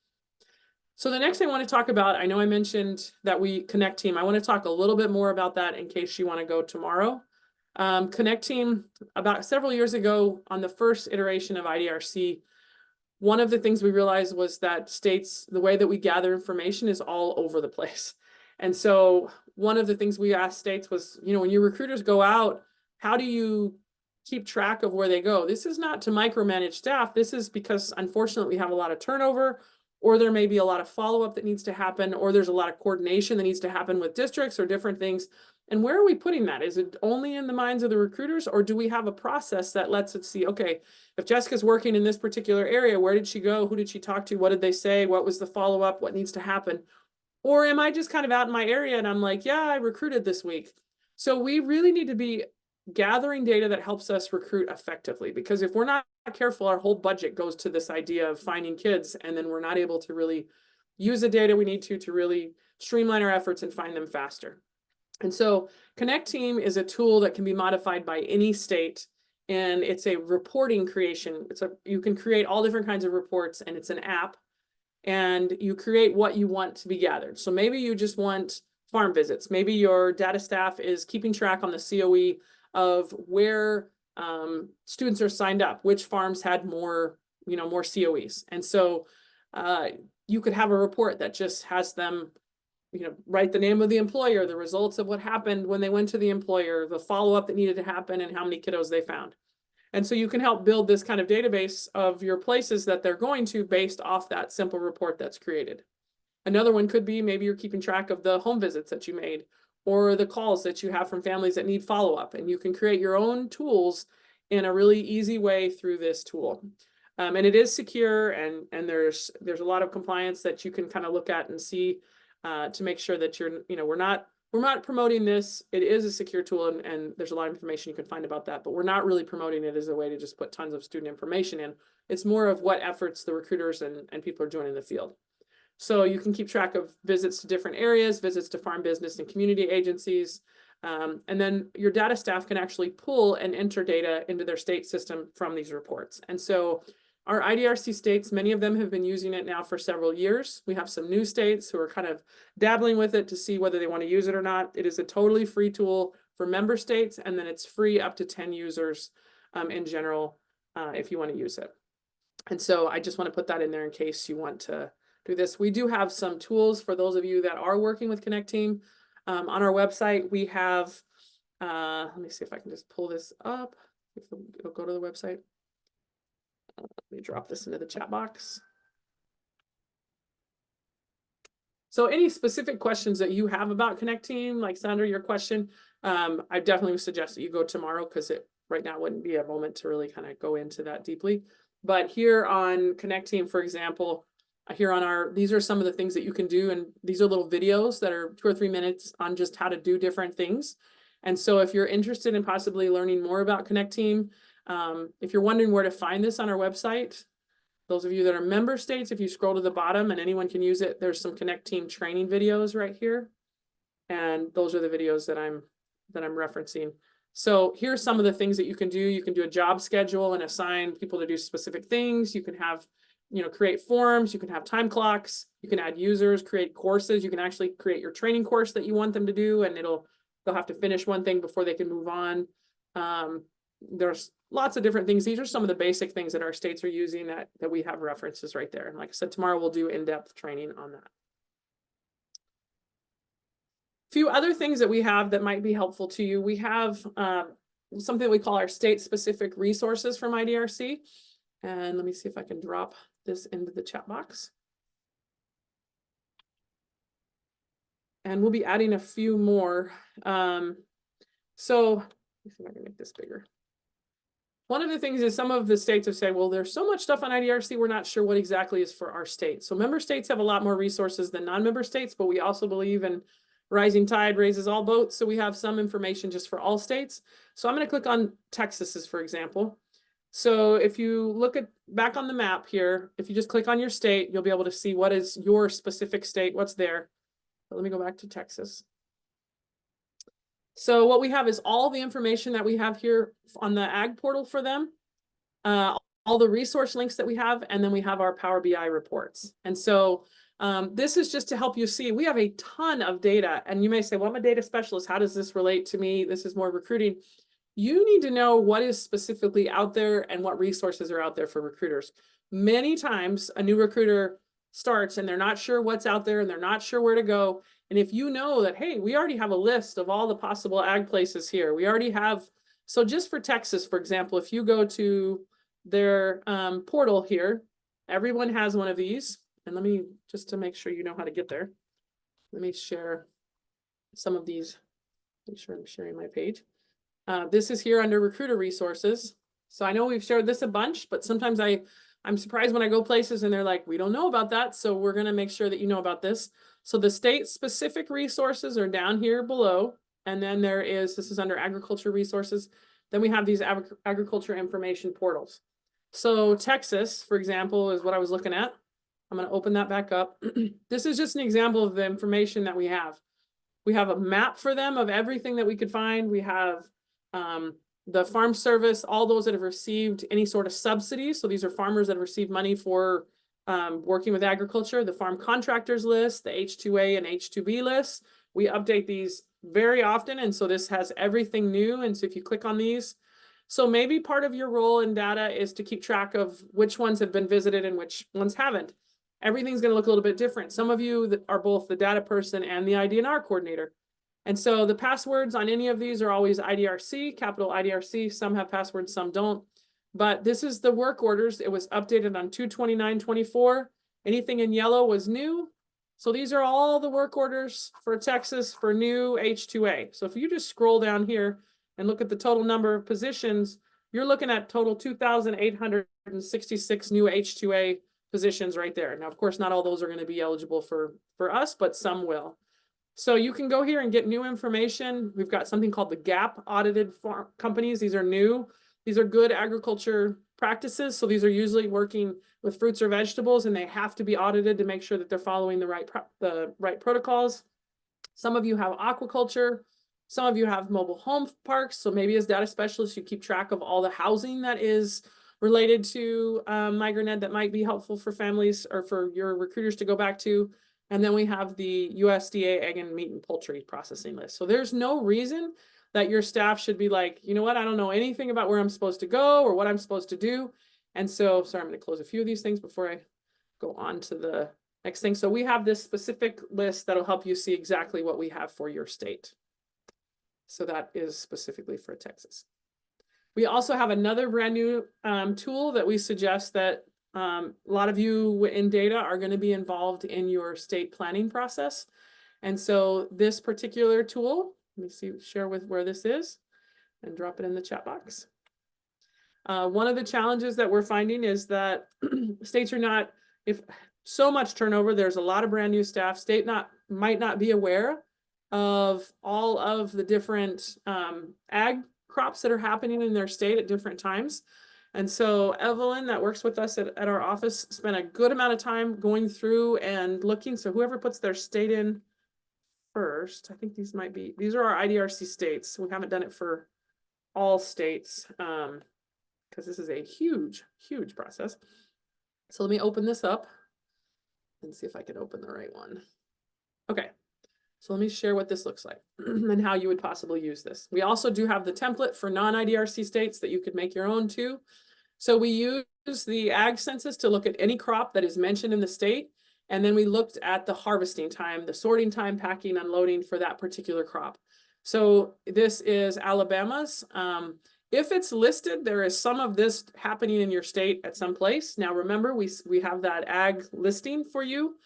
So the next thing I want to talk about, I know I mentioned that we Connect Team. I want to talk a little bit more about that in case you want to go tomorrow. Connect Team, about several years ago on the first iteration of IDRC, one of the things we realized was that states, the way that we gather information is all over the place. And so one of the things we asked states was, when your recruiters go out, how do you keep track of where they go? This is not to micromanage staff. This is because unfortunately we have a lot of turnover, or there may be a lot of follow-up that needs to happen, or there's a lot of coordination that needs to happen with districts or different things. And where are we putting that? Is it only in the minds of the recruiters, or do we have a process that lets it see, okay, if Jessica's working in this particular area, where did she go? Who did she talk to? What did they say? What was the follow-up? What needs to happen? Or am I just kind of out in my area and I'm like, yeah, I recruited this week. So we really need to be gathering data that helps us recruit effectively, because if we're not careful, our whole budget goes to this idea of finding kids, and then we're not able to really use the data we need to really streamline our efforts and find them faster. And so Connect Team is a tool that can be modified by any state, and it's a reporting creation. You can create all different kinds of reports, and it's an app, and you create what you want to be gathered. So maybe you just want farm visits. Maybe your data staff is keeping track on the COE of where students are signed up, which farms had more COEs. And so you could have a report that just has them write the name of the employer, the results of what happened when they went to the employer, the follow-up that needed to happen, and how many kiddos they found. And so you can help build this kind of database of your places that they're going to based off that simple report that's created. Another one could be maybe you're keeping track of the home visits that you made, or the calls that you have from families that need follow-up, and you can create your own tools in a really easy way through this tool. And it is secure, and there's a lot of compliance that you can kind of look at and see to make sure that we're not promoting this. It is a secure tool, and there's a lot of information you can find about that, but we're not really promoting it as a way to just put tons of student information in. It's more of what efforts the recruiters and people are doing in the field. So you can keep track of visits to different areas, visits to farm business and community agencies. And then your data staff can actually pull and enter data into their state system from these reports. And so our IDRC states, many of them have been using it now for several years. We have some new states who are kind of dabbling with it to see whether they want to use it or not. It is a totally free tool for member states, and then it's free up to 10 users in general if you want to use it. And so I just want to put that in there in case you want to do this. We do have some tools for those of you that are working with Connect Team. On our website, we have, let me see if I can just pull this up. If it'll go to the website. Let me drop this into the chat box. So any specific questions that you have about Connect Team, like Sandra, your question, I definitely would suggest that you go tomorrow, because it right now wouldn't be a moment to really kind of go into that deeply. But here on Connect Team, for example, here on these are some of the things that you can do, and these are little videos that are 2 or 3 minutes on just how to do different things. And so if you're interested in possibly learning more about Connect Team, if you're wondering where to find this on our website, those of you that are member states, if you scroll to the bottom and anyone can use it, there's some Connect Team training videos right here. And those are the videos that I'm referencing. So here's some of the things that you can do. You can do a job schedule and assign people to do specific things. You can have, create forms. You can have time clocks. You can add users, create courses. You can actually create your training course that you want them to do, and they'll have to finish one thing before they can move on. There's lots of different things. These are some of the basic things that our states are using that we have references right there. And like I said, tomorrow we'll do in-depth training on that. A few other things that we have that might be helpful to you. We have something that we call our state-specific resources from IDRC. And let me see if I can drop this into the chat box. And we'll be adding a few more. So let me see if I can make this bigger. One of the things is some of the states have said, well, there's so much stuff on IDRC, we're not sure what exactly is for our state. So member states have a lot more resources than non-member states, but we also believe in rising tide raises all boats. So we have some information just for all states. So I'm going to click on Texas's, for example. So if you look at back on the map here, if you just click on your state, you'll be able to see what is your specific state, what's there. But let me go back to Texas. So what we have is all the information that we have here on the ag portal for them, all the resource links that we have, and then we have our Power BI reports. And so this is just to help you see, we have a ton of data. And you may say, well, I'm a data specialist. How does this relate to me? This is more recruiting. You need to know what is specifically out there and what resources are out there for recruiters. Many times a new recruiter starts and they're not sure what's out there and they're not sure where to go. And if you know that, hey, we already have a list of all the possible ag places here, we already have, so just for Texas, for example, if you go to their portal here, everyone has one of these. And let me, just to make sure you know how to get there, let me share some of these, make sure I'm sharing my page. This is here under recruiter resources. So I know we've shared this a bunch, but sometimes I'm surprised when I go places and they're like, we don't know about that. So we're going to make sure that you know about this. So the state specific resources are down here below. And then there is, this is under agriculture resources. Then we have these agriculture information portals. So Texas, for example, is what I was looking at. I'm going to open that back up. This is just an example of the information that we have. We have a map for them of everything that we could find. We have the farm service, all those that have received any sort of subsidies. So these are farmers that have received money for working with agriculture, the farm contractors list, the H2A and H2B lists. We update these very often. And so this has everything new. And so if you click on these, so maybe part of your role in data is to keep track of which ones have been visited and which ones haven't. Everything's going to look a little bit different. Some of you that are both the data person and the IDNR coordinator. And so the passwords on any of these are always IDRC, capital IDRC. Some have passwords, some don't. But this is the work orders. It was updated on 2/29/24. Anything in yellow was new. So these are all the work orders for Texas for new H2A. So if you just scroll down here and look at the total number of positions, you're looking at total 2,866 new H2A positions right there. Now, of course, not all those are going to be eligible for us, but some will. So you can go here and get new information. We've got something called the GAP audited farm companies. These are new. These are good agriculture practices. So these are usually working with fruits or vegetables, and they have to be audited to make sure that they're following the right protocols. Some of you have aquaculture. Some of you have mobile home parks. So maybe as data specialists, you keep track of all the housing that is related to MigraNet that might be helpful for families or for your recruiters to go back to. And then we have the USDA egg and meat and poultry processing list. So there's no reason that your staff should be like, you know what, I don't know anything about where I'm supposed to go or what I'm supposed to do. And so, sorry, I'm going to close a few of these things before I go on to the next thing. So we have this specific list that'll help you see exactly what we have for your state. So that is specifically for Texas. We also have another brand new tool that we suggest that a lot of you in data are going to be involved in your state planning process. And so this particular tool, let me see, share with where this is and drop it in the chat box. One of the challenges that we're finding is that states are not, if so much turnover, there's a lot of brand new staff. State might not be aware of all of the different ag crops that are happening in their state at different times. And so Evelyn, that works with us at our office, spent a good amount of time going through and looking. So whoever puts their state in first, I think these are our IDRC states. We haven't done it for all states because this is a huge, huge process. So let me open this up and see if I can open the right one. Okay. So let me share what this looks like and how you would possibly use this. We also do have the template for non-IDRC states that you could make your own too. So we use the ag census to look at any crop that is mentioned in the state. And then we looked at the harvesting time, the sorting time, packing, unloading for that particular crop. So this is Alabama's. If it's listed, there is some of this happening in your state at some place. Now, remember, we have that ag listing for you,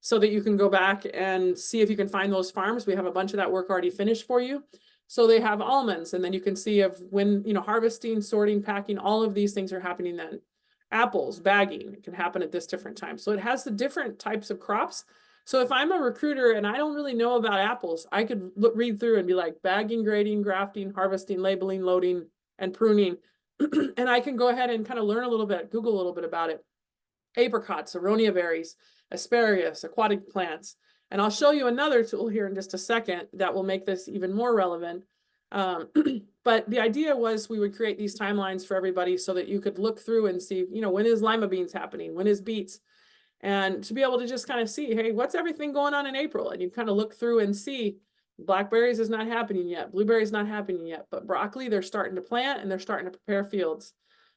so that you can go back and see if you can find those farms. We have a bunch of that work already finished for you. So they have almonds, and then you can see of when, harvesting, sorting, packing, all of these things are happening then. Apples, bagging, it can happen at this different time. So it has the different types of crops So if I'm a recruiter and I don't really know about apples, I could read through and be like bagging, grading, grafting, harvesting, labeling, loading, and pruning. And I can go ahead and kind of learn a little bit, Google a little bit about it. Apricots, aronia berries, asparagus, aquatic plants. And I'll show you another tool here in just a second that will make this even more relevant. But the idea was we would create these timelines for everybody so that you could look through and see, you know, when is lima beans happening? When is beets? And to be able to just kind of see, hey, what's everything going on in April? And you kind of look through and see blackberries is not happening yet. Blueberries not happening yet, but broccoli, they're starting to plant and they're starting to prepare fields.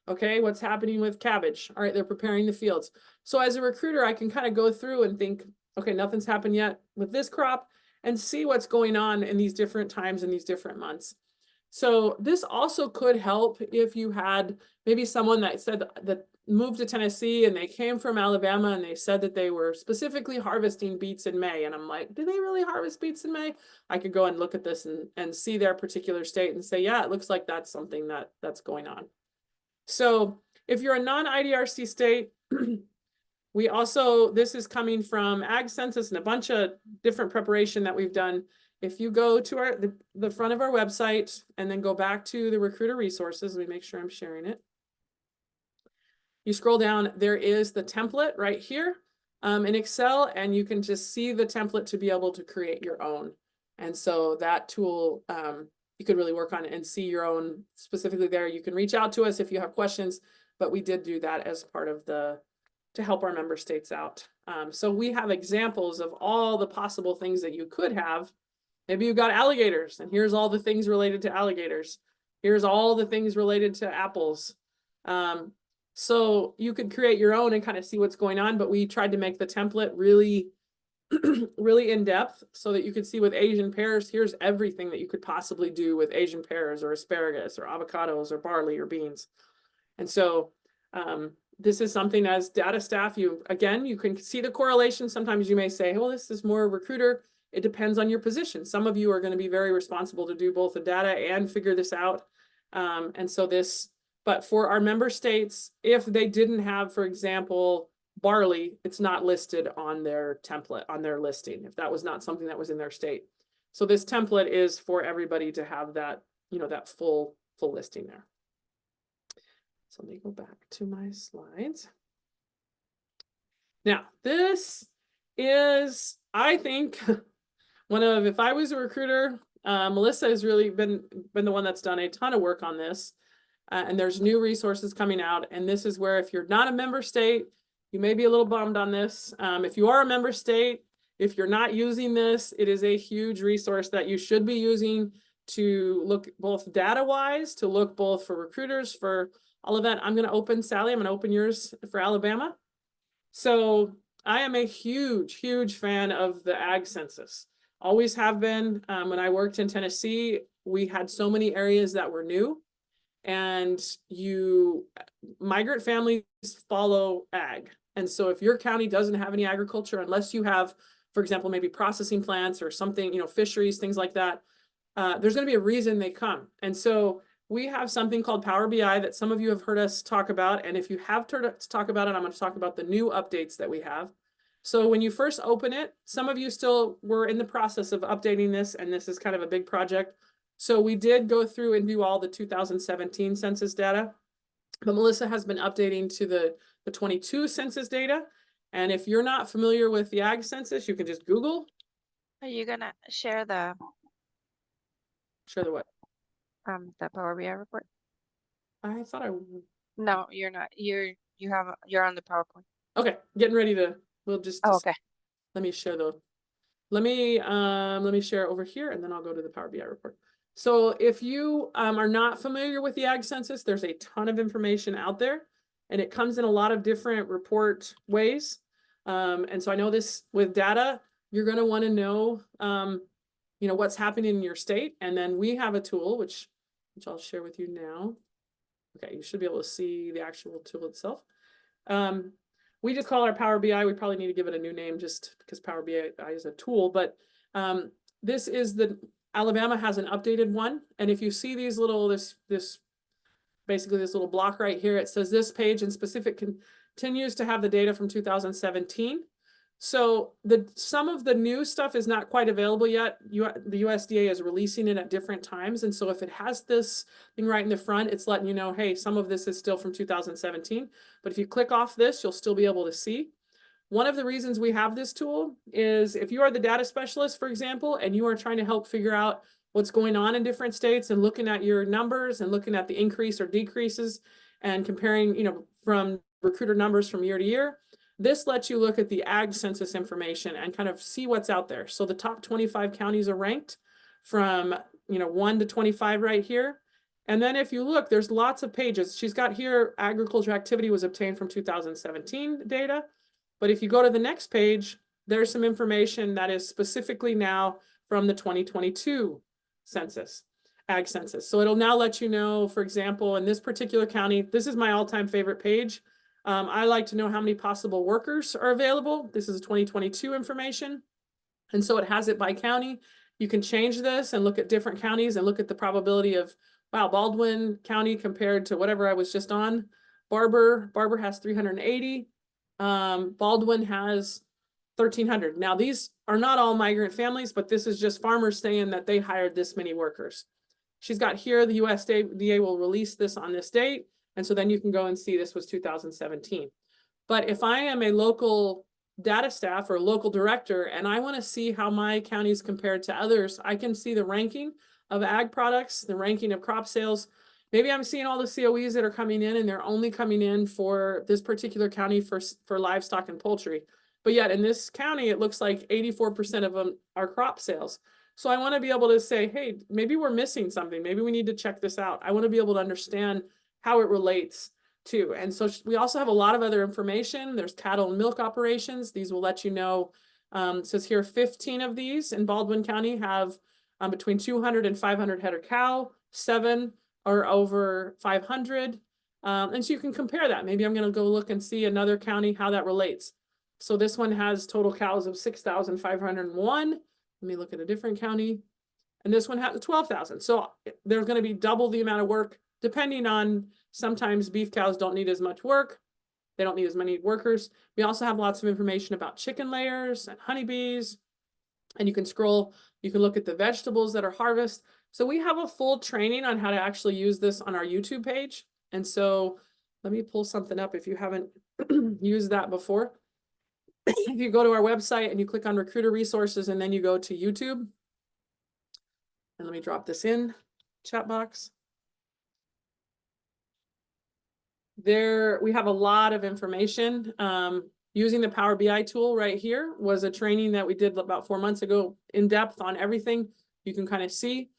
Okay, what's happening with cabbage? All right, they're preparing the fields. So as a recruiter, I can kind of go through and think, okay, nothing's happened yet with this crop, and see what's going on in these different times in these different months. So this also could help if you had maybe someone that said that moved to Tennessee and they came from Alabama and they said that they were specifically harvesting beets in May. And I'm like, do they really harvest beets in May? I could go and look at this and see their particular state and say, yeah, it looks like that's something that's going on. So if you're a non-IDRC state, we also, this is coming from Ag Census and a bunch of different preparation that we've done. If you go to the front of our website and then go back to the recruiter resources, let me make sure I'm sharing it. You scroll down, there is the template right here in Excel, and you can just see the template to be able to create your own. And so that tool, you could really work on it and see your own specifically there. You can reach out to us if you have questions, but we did do that as part of to help our member states out. So we have examples of all the possible things that you could have. Maybe you've got alligators, and here's all the things related to alligators. Here's all the things related to apples. So you could create your own and kind of see what's going on, but we tried to make the template really, really in depth so that you could see with Asian pears, here's everything that you could possibly do with Asian pears or asparagus or avocados or barley or beans. And so this is something as data staff, you can see the correlation. Sometimes you may say, well, this is more recruiter. It depends on your position. Some of you are going to be very responsible to do both the data and figure this out. And so but for our member states, if they didn't have, for example, barley, it's not listed on their template, on their listing, if that was not something that was in their state. So this template is for everybody to have that, you know, that full listing there. So let me go back to my slides. Now, this is, I think, if I was a recruiter, Melissa has really been the one that's done a ton of work on this. And there's new resources coming out. And this is where if you're not a member state, you may be a little bummed on this. If you are a member state, if you're not using this, it is a huge resource that you should be using to look both data-wise, to look both for recruiters, for all of that. I'm going to open, Sally, I'm going to open yours for Alabama. So I am a huge, huge fan of the Ag Census. Always have been. When I worked in Tennessee, we had so many areas that were new. And migrant families follow ag. And so if your county doesn't have any agriculture, unless you have, for example, maybe processing plants or something, you know, fisheries, things like that, there's going to be a reason they come. And so we have something called Power BI that some of you have heard us talk about. And if you have heard us talk about it, I'm going to talk about the new updates that we have. So when you first open it, some of you still were in the process of updating this, and this is kind of a big project. So we did go through and do all the 2017 census data, but Melissa has been updating to the 22 census data. And if you're not familiar with the Ag Census, you can just Google. Are you gonna share the what? The Power BI report? I thought No, you're not. You're on the PowerPoint. Okay, getting ready to. We'll just. Oh, okay. Let me share Let me share it over here, and then I'll go to the Power BI report. So if you are not familiar with the Ag Census, there's a ton of information out there, and it comes in a lot of different report ways. And so I know this with data, you're going to want to know, you know, what's happening in your state. And then we have a tool, which I'll share with you now. Okay, you should be able to see the actual tool itself. We just call it our Power BI. We probably need to give it a new name just because Power BI is a tool, but this is Alabama has an updated one. And if you see these little, basically this little block right here, it says this page in specific continues to have the data from 2017. So some of the new stuff is not quite available yet. The USDA is releasing it at different times. And so if it has this thing right in the front, it's letting you know, hey, some of this is still from 2017. But if you click off this, you'll still be able to see. One of the reasons we have this tool is if you are the data specialist, for example, and you are trying to help figure out what's going on in different states and looking at your numbers and looking at the increase or decreases and comparing, from recruiter numbers from year to year, this lets you look at the ag census information and kind of see what's out there. So the top 25 counties are ranked from, 1 to 25 right here. And then if you look, there's lots of pages. She's got here, agriculture activity was obtained from 2017 data. But if you go to the next page, there's some information that is specifically now from the 2022 census, ag census. So it'll now let you know, for example, in this particular county, this is my all-time favorite page. I like to know how many possible workers are available. This is 2022 information. And so it has it by county. You can change this and look at different counties and look at the probability of, wow, Baldwin County compared to whatever I was just on. Barber has 380. Baldwin has 1,300. Now, these are not all migrant families, but this is just farmers saying that they hired this many workers. She's got here, the USDA will release this on this date. And so then you can go and see this was 2017. But if I am a local data staff or local director, and I want to see how my county is compared to others, I can see the ranking of ag products, the ranking of crop sales. Maybe I'm seeing all the COEs that are coming in and they're only coming in for this particular county for livestock and poultry. But yet in this county, it looks like 84% of them are crop sales. So I want to be able to say, hey, maybe we're missing something. Maybe we need to check this out. I want to be able to understand how it relates to. And so we also have a lot of other information. There's cattle and milk operations. These will let you know. It says here 15 of these in Baldwin County have between 200 and 500 head of cow, 7 are over 500. And so you can compare that. Maybe I'm going to go look and see another county, how that relates. So this one has total cows of 6,501. Let me look at a different county. And this one has 12,000. So there's going to be double the amount of work, depending on, sometimes beef cows don't need as much work. They don't need as many workers. We also have lots of information about chicken layers and honeybees. And you can scroll, you can look at the vegetables that are harvested. So we have a full training on how to actually use this on our YouTube page. And so let me pull something up if you haven't used that before. If you go to our website and you click on recruiter resources and then you go to YouTube, and let me drop this in chat box. There, we have a lot of information. Using the Power BI tool right here was a training that we did about 4 months ago, in depth on everything you can kind of see.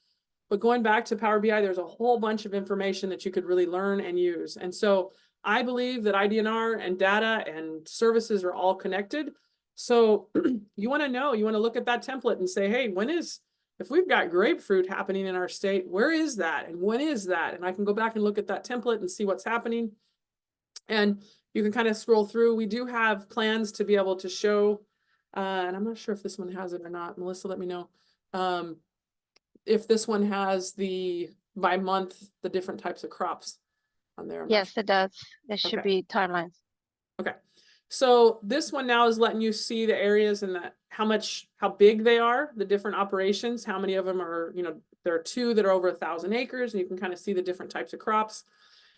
But going back to Power BI, there's a whole bunch of information that you could really learn and use. And so I believe that IDNR and data and services are all connected. So you want to know, you want to look at that template and say, hey, if we've got grapefruit happening in our state, where is that? And when is that? And I can go back and look at that template and see what's happening. And you can kind of scroll through. We do have plans to be able to show, and I'm not sure if this one has it or not. Melissa, let me know. If this one has by month, the different types of crops on there. Yes, it does. There should be timelines. Okay. So this one now is letting you see the areas and how big they are, the different operations, how many of them are, there are 2 that are over 1,000 acres, and you can kind of see the different types of crops.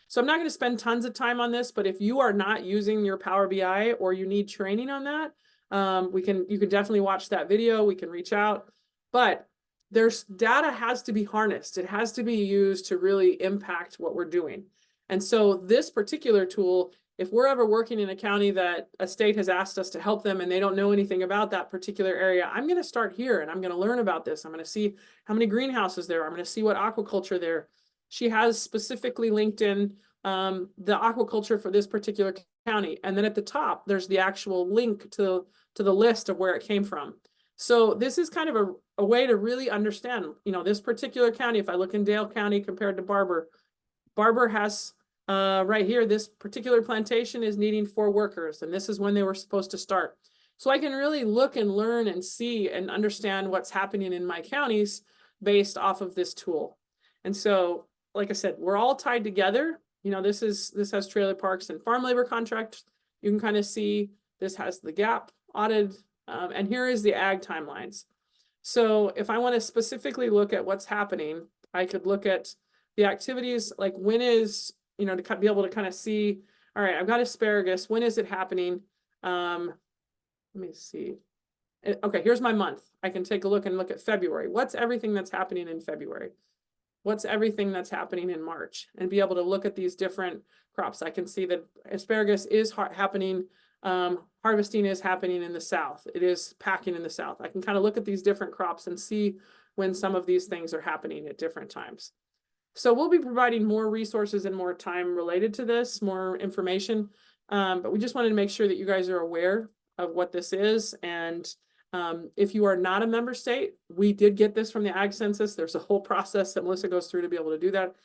So I'm not going to spend tons of time on this, but if you are not using your Power BI or you need training on that, you can definitely watch that video. We can reach out, but data has to be harnessed. It has to be used to really impact what we're doing. And so this particular tool, if we're ever working in a county that a state has asked us to help them and they don't know anything about that particular area, I'm going to start here and I'm going to learn about this. I'm going to see how many greenhouses there are. I'm going to see what aquaculture there. She has specifically linked in the aquaculture for this particular county. And then at the top, there's the actual link to the list of where it came from. So this is kind of a way to really understand, this particular county. If I look in Dale County compared to Barber has right here, this particular plantation is needing 4 workers, and this is when they were supposed to start. So I can really look and learn and see and understand what's happening in my counties based off of this tool. And so, like I said, we're all tied together. This has trailer parks and farm labor contracts. You can kind of see this has the gap audited, and here is the ag timelines. So if I want to specifically look at what's happening, I could look at the activities, like when is, to be able to kind of see, all right, I've got asparagus, when is it happening? Let me see. Okay, here's my month. I can take a look and look at February. What's everything that's happening in February? What's everything that's happening in March? And be able to look at these different crops. I can see that asparagus is happening, harvesting is happening in the South. It is packing in the South. I can kind of look at these different crops and see when some of these things are happening at different times. So we'll be providing more resources and more time related to this, more information. But we just wanted to make sure that you guys are aware of what this is. And if you are not a member state, we did get this from the Ag Census. There's a whole process that Melissa goes through to be able to do that.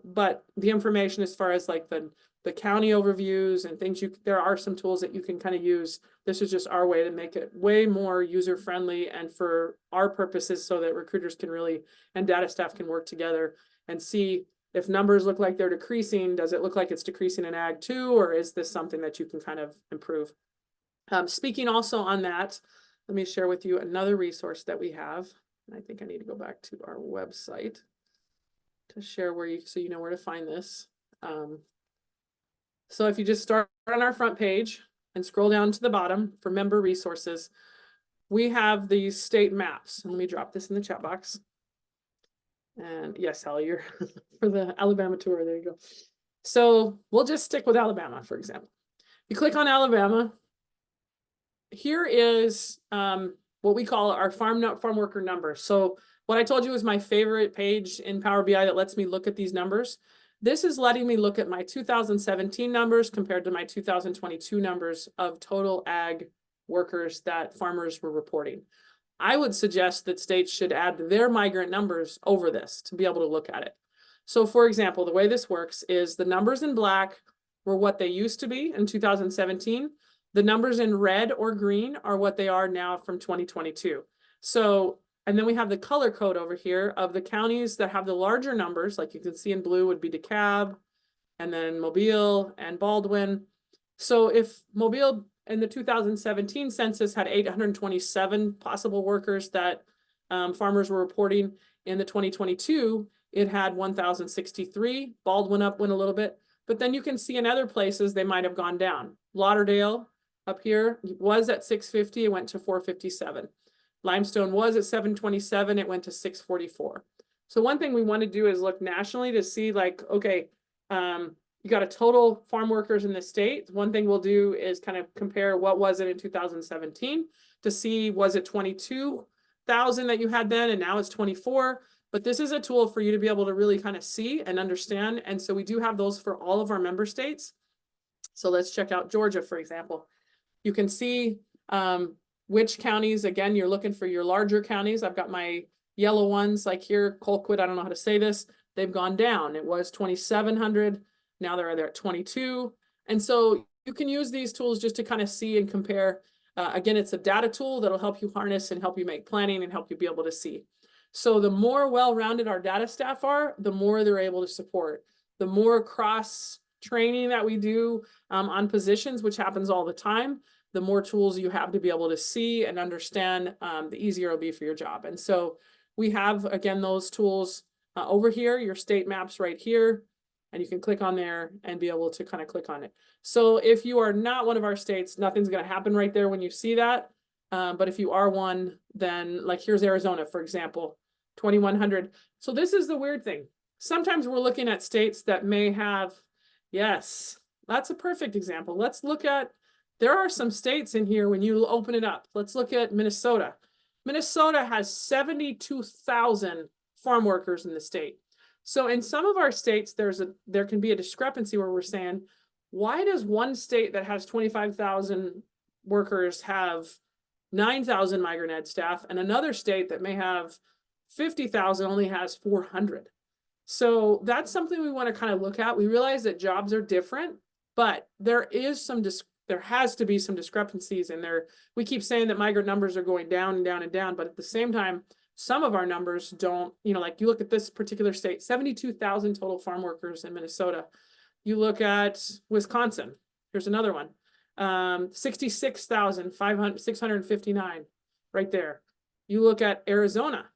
But the information as far as like the county overviews and things, there are some tools that you can kind of use. This is just our way to make it way more user friendly and for our purposes, so that recruiters can really, and data staff can work together and see if numbers look like they're decreasing. Does it look like it's decreasing in ag too, or is this something that you can kind of improve? Speaking also on that, let me share with you another resource that we have. And I think I need to go back to our website to share so you know where to find this. So if you just start on our front page and scroll down to the bottom for member resources, we have these state maps. And let me drop this in the chat box. And yes, Hallie, you're for the Alabama tour. There you go. So we'll just stick with Alabama, for example. You click on Alabama. Here is what we call our farm worker numbers. So what I told you is my favorite page in Power BI that lets me look at these numbers. This is letting me look at my 2017 numbers compared to my 2022 numbers of total ag workers that farmers were reporting. I would suggest that states should add their migrant numbers over this to be able to look at it. So for example, the way this works is the numbers in black were what they used to be in 2017. The numbers in red or green are what they are now from 2022. So, and then we have the color code over here of the counties that have the larger numbers, like you can see in blue would be DeKalb, and then Mobile and Baldwin. So if Mobile in the 2017 census had 827 possible workers that farmers were reporting, in the 2022, it had 1,063. Baldwin went a little bit, but then you can see in other places they might have gone down. Lauderdale up here was at 650, it went to 457. Limestone was at 727, it went to 644. So one thing we want to do is look nationally to see, like, okay, you got a total farm workers in the state. One thing we'll do is kind of compare what was it in 2017 to see, was it 22,000 that you had then and now it's 24. But this is a tool for you to be able to really kind of see and understand. And so we do have those for all of our member states. So let's check out Georgia, for example. You can see which counties, again, you're looking for your larger counties. I've got my yellow ones like here, Colquitt, I don't know how to say this. They've gone down. It was 2,700. Now they're at 22. And so you can use these tools just to kind of see and compare. Again, it's a data tool that'll help you harness and help you make planning and help you be able to see. So the more well-rounded our data staff are, the more they're able to support. The more cross training that we do on positions, which happens all the time, the more tools you have to be able to see and understand, the easier it'll be for your job. And so we have, again, those tools over here, your state maps right here, and you can click on there and be able to kind of click on it. So if you are not one of our states, nothing's going to happen right there when you see that. But if you are one, then like here's Arizona, for example, 2,100. So this is the weird thing. Sometimes we're looking at states that may have, yes, that's a perfect example. Let's look at, there are some states in here when you open it up. Let's look at Minnesota. Minnesota has 72,000 farm workers in the state. So in some of our states, there can be a discrepancy where we're saying, why does one state that has 25,000 workers have 9,000 migrant ed staff, and another state that may have 50,000 only has 400? So that's something we want to kind of look at. We realize that jobs are different, but there has to be some discrepancies in there. We keep saying that migrant numbers are going down and down and down, but at the same time, some of our numbers don't, like you look at this particular state, 72,000 total farm workers in Minnesota. You look at Wisconsin, here's another one. 66,659 right there. You look at Arizona,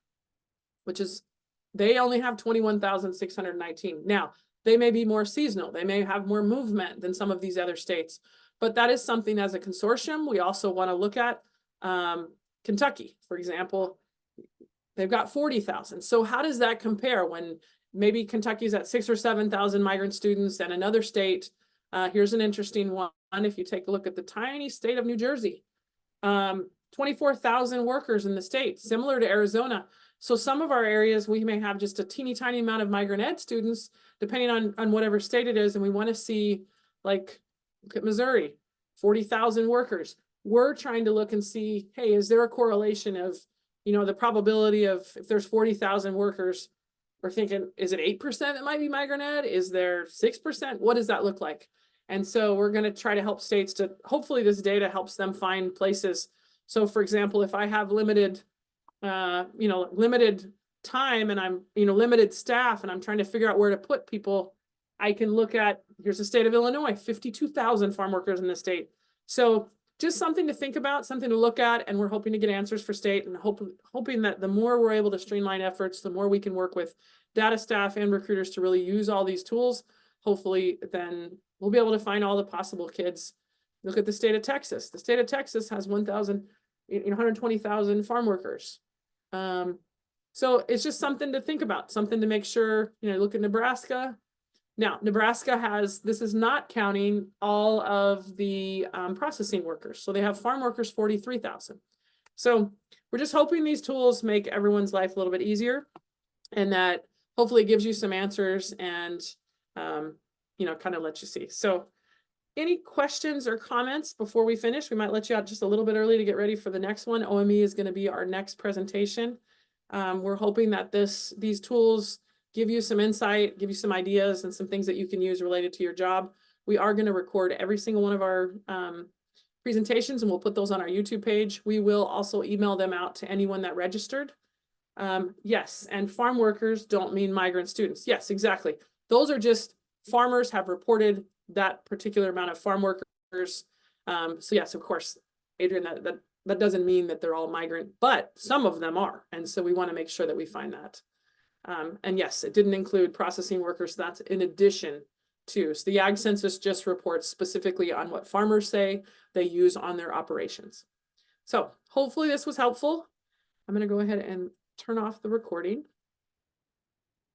which is, they only have 21,619. Now, they may be more seasonal. They may have more movement than some of these other states, but that is something as a consortium we also want to look at. Kentucky, for example, they've got 40,000. So how does that compare when maybe Kentucky's at 6,000 or 7,000 migrant students and another state? Here's an interesting one. If you take a look at the tiny state of New Jersey, 24,000 workers in the state, similar to Arizona. So some of our areas, we may have just a teeny tiny amount of migrant ed students, depending on whatever state it is. And we want to see, like, look at Missouri, 40,000 workers. We're trying to look and see, hey, is there a correlation of, the probability of, if there's 40,000 workers, we're thinking, is it 8% that might be migrant ed? Is there 6%? What does that look like? And so we're going to try to help states to, hopefully this data helps them find places. So for example, if I have limited time and I'm, limited staff and I'm trying to figure out where to put people, I can look at, here's the state of Illinois, 52,000 farm workers in the state. So just something to think about, something to look at, and we're hoping to get answers for state and hoping that the more we're able to streamline efforts, the more we can work with data staff and recruiters to really use all these tools. Hopefully then we'll be able to find all the possible kids. Look at the state of Texas. The state of Texas has 120,000 farm workers. So it's just something to think about, something to make sure, look at Nebraska. Now, Nebraska has, this is not counting all of the processing workers. So they have farm workers, 43,000. So we're just hoping these tools make everyone's life a little bit easier, and that hopefully it gives you some answers and, kind of let you see. So any questions or comments before we finish? We might let you out just a little bit early to get ready for the next one. OME is going to be our next presentation. We're hoping that these tools give you some insight, give you some ideas and some things that you can use related to your job. We are going to record every single one of our presentations, and we'll put those on our YouTube page. We will also email them out to anyone that registered. Yes, and farm workers don't mean migrant students. Yes, exactly. Those are just farmers have reported that particular amount of farm workers. So yes, of course, Adrian, that doesn't mean that they're all migrant, but some of them are. And so we want to make sure that we find that. And yes, it didn't include processing workers. That's in addition to. So the Ag Census just reports specifically on what farmers say they use on their operations. So hopefully this was helpful. I'm going to go ahead and turn off the recording.